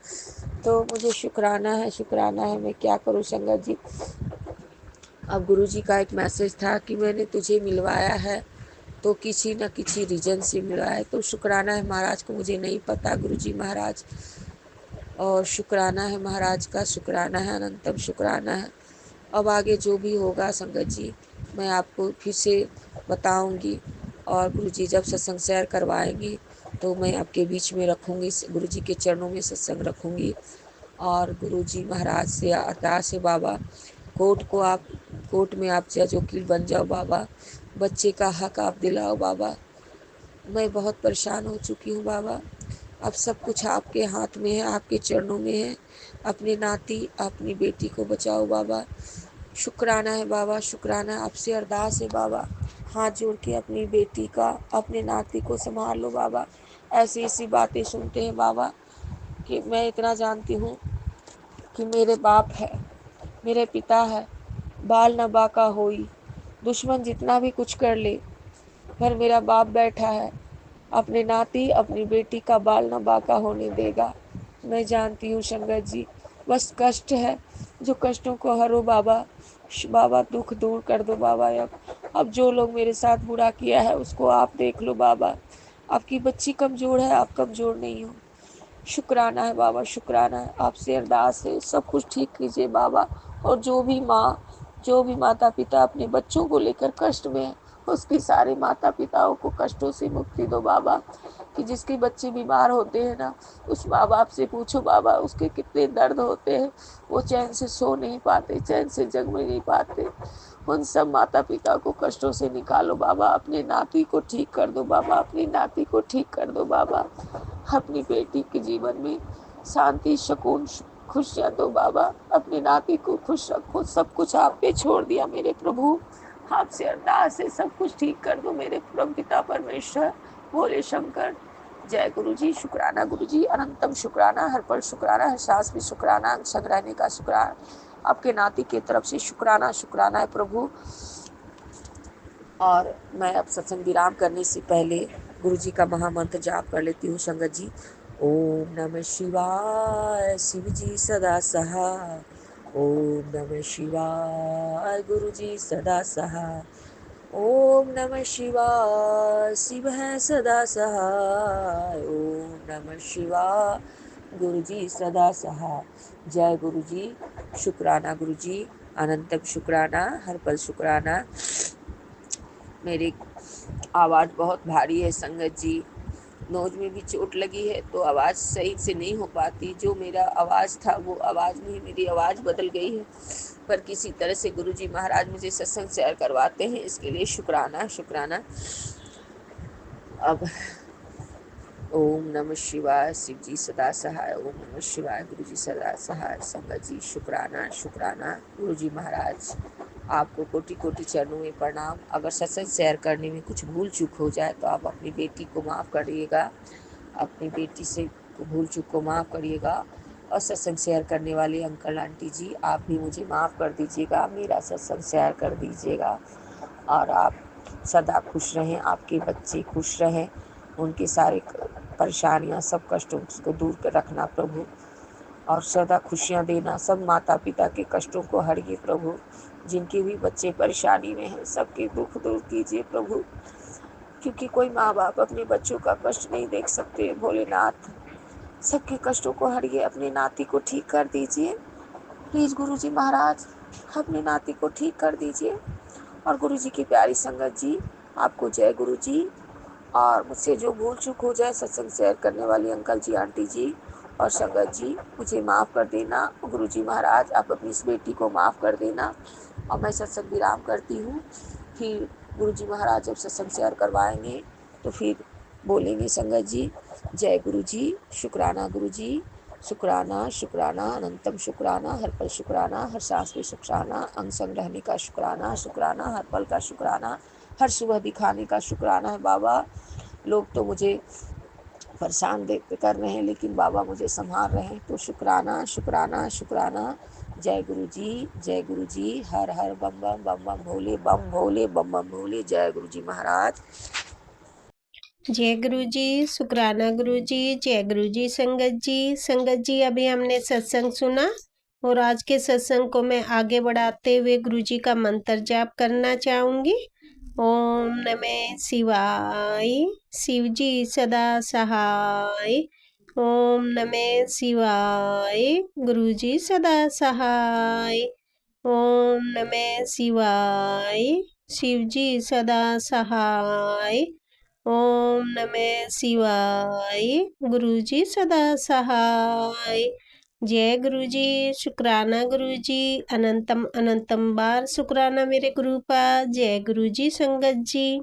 तो मुझे शुक्राना है, शुक्राना है। मैं क्या करूँ संगत जी। अब गुरु जी का एक मैसेज था कि मैंने तुझे मिलवाया है तो किसी न किसी रीजन से मिलवाया है। तो शुक्राना है महाराज को, मुझे नहीं पता गुरु जी महाराज। और शुक्राना है महाराज का, शुक्राना है, अनंतम शुक्राना है। अब आगे जो भी होगा संगत जी मैं आपको फिर से बताऊंगी। और गुरु जी जब सत्संग शेयर करवाएंगे तो मैं आपके बीच में रखूंगी, गुरु जी के चरणों में सत्संग रखूंगी। और गुरु जी महाराज से अरदास है बाबा, कोर्ट में आप जज वकील बन जाओ बाबा, बच्चे का हक आप दिलाओ बाबा। मैं बहुत परेशान हो चुकी हूँ बाबा। अब सब कुछ आपके हाथ में है, आपके चरणों में है। अपनी नाती, अपनी बेटी को बचाओ बाबा। शुक्राना है बाबा, शुक्राना है। आपसे अरदास है बाबा, हाथ जोड़ के अपनी बेटी का, अपने नाती को संभाल लो बाबा। ऐसी ऐसी बातें सुनते हैं बाबा कि मैं इतना जानती हूँ कि मेरे बाप है, मेरे पिता है, बाल न बाका होई। दुश्मन जितना भी कुछ कर ले, पर मेरा बाप बैठा है, अपने नाती अपनी बेटी का बाल न बाका होने देगा। मैं जानती हूँ संगत जी, बस कष्ट है, जो कष्टों को हरो बाबा। बाबा दुख दूर कर दो बाबा। अब जो लोग मेरे साथ बुरा किया है उसको आप देख लो बाबा। आपकी बच्ची कमज़ोर है, आप कमज़ोर नहीं हो। शुक्राना है बाबा, शुक्राना है। आपसे अरदास है, सब कुछ ठीक कीजिए बाबा। और जो भी माँ, जो भी माता पिता अपने बच्चों को लेकर कष्ट में है, उसके सारे माता पिताओं को कष्टों से मुक्ति दो बाबा। कि जिसके बच्चे बीमार होते हैं ना, उस माँ बाप से पूछो बाबा, उसके कितने दर्द होते हैं। वो चैन से सो नहीं पाते, चैन से जग में नहीं पाते। उन सब माता पिता को कष्टों से निकालो बाबा। अपने नाती को ठीक कर दो बाबा, अपनी नाती को ठीक कर दो बाबा। अपनी बेटी के जीवन में शांति, सुकून, खुशियाँ दो बाबा। अपने नाती को खुश रखो। सब कुछ आप पे छोड़ दिया मेरे प्रभु। आपसे अरदास है, सब कुछ ठीक कर दो मेरे परम पिता परमेश्वर, भोले शंकर। जय गुरु जी। शुक्राना गुरु जी, अनंतम शुक्राना, हर पल शुक्राना, हर सांस में शुक्राना, संग रहने का शुक्राना। आपके नाती की तरफ से शुक्राना, शुक्राना है प्रभु। और मैं अब सत्संग विराम करने से पहले गुरु जी का महामंत्र जाप कर लेती हूँ संगत जी। ओम नमः शिवाय, शिव जी सदा सहाय। ओम नमः शिवाय, गुरु जी सदा सहाय। ओम नमः शिवाय, शिव है सदा सहाय। ओम नमः शिवाय, गुरु जी सदा सहाय। जय गुरु जी। शुक्राना गुरु जी, अनंतम शुक्राना, हर पल शुक्राना। मेरी आवाज़ बहुत भारी है संगत जी, नोज में भी चोट लगी है तो आवाज़ सही से नहीं हो पाती। जो मेरा आवाज़ था वो आवाज़ नहीं, मेरी आवाज़ बदल गई है। पर किसी तरह से गुरु जी महाराज मुझे सत्संग शेयर करवाते हैं, इसके लिए शुक्राना, शुक्राना। अब ओम नमः शिवाय, शिव जी सदा सहाय। ओम नमः शिवाय, गुरु जी सदा सहाय। संगत जी शुक्राना, शुक्राना। गुरु जी महाराज आपको कोटि कोटि चरणों में प्रणाम। अगर सत्संग शेयर करने में कुछ भूल चूक हो जाए तो आप अपनी बेटी को माफ़ करिएगा, अपनी बेटी से भूल चूक को माफ़ करिएगा। और सत्संग शेयर करने वाले अंकल आंटी जी, आप भी मुझे माफ़ कर दीजिएगा, मेरा सत्संग शेयर कर दीजिएगा। और आप सदा खुश रहें, आपके बच्चे खुश रहें, उनके सारे परेशानियां, सब कष्टों को दूर कर रखना प्रभु। और सदा खुशियां देना, सब माता पिता के कष्टों को हरिए प्रभु। जिनके भी बच्चे परेशानी में हैं, सबके दुख दूर कीजिए प्रभु। क्योंकि कोई माँ बाप अपने बच्चों का कष्ट नहीं देख सकते। भोलेनाथ सबके कष्टों को हरिए, अपने नाती को ठीक कर दीजिए प्लीज़ गुरु जी महाराज, अपने नाती को ठीक कर दीजिए। और गुरु जी की प्यारी संगत जी, आपको जय गुरु जी। और मुझसे जो भूल चूक हो जाए, सत्संग शेयर करने वाली अंकल जी, आंटी जी और संगत जी, मुझे माफ़ कर देना। गुरु जी महाराज आप अपनी इस बेटी को माफ़ कर देना। और मैं सत्संग विराम करती हूँ। फिर गुरु जी महाराज जब सत्संग शेयर करवाएंगे तो फिर बोलेंगे संगत जी। जय गुरु जी। शुक्राना गुरु जी, शुक्राना, शुक्राना, अनंतम शुक्राना, हर पल शुक्राना, हर सांस पे शुक्राना, अंग संग रहने का शुक्राना, शुक्राना, हर पल का शुक्राना, हर सुबह दिखाने का शुक्राना है बाबा। लोग तो मुझे परेशान कर रहे हैं, लेकिन बाबा मुझे संभाल रहे हैं। तो शुक्राना, शुक्राना, शुक्राना। जय गुरु जी, जय गुरु जी। हर हर बम बम बम बम भोले, बम भोले, बम बम भोले। जय गुरु जी महाराज। जय गुरु जी, शुक्राना गुरु जी, जय गुरु जी। संगत जी अभी हमने सत्संग सुना और आज के सत्संग को मैं आगे बढ़ाते हुए गुरु जी का मंत्र जाप करना चाहूँगी। ओम नमः शिवाय, शिव जी सदा सहाय। ओम नमः शिवाय, गुरु जी सदा सहाय। ओम नमः शिवाय, शिव जी सदा सहाय। ओम नमः शिवाय, गुरु जी सदा सहाय। जय गुरु जी। शुक्राना गुरु जी, अनंतम अनंतम बार शुक्राना मेरे गुरु का। जय गुरु जी संगत जी।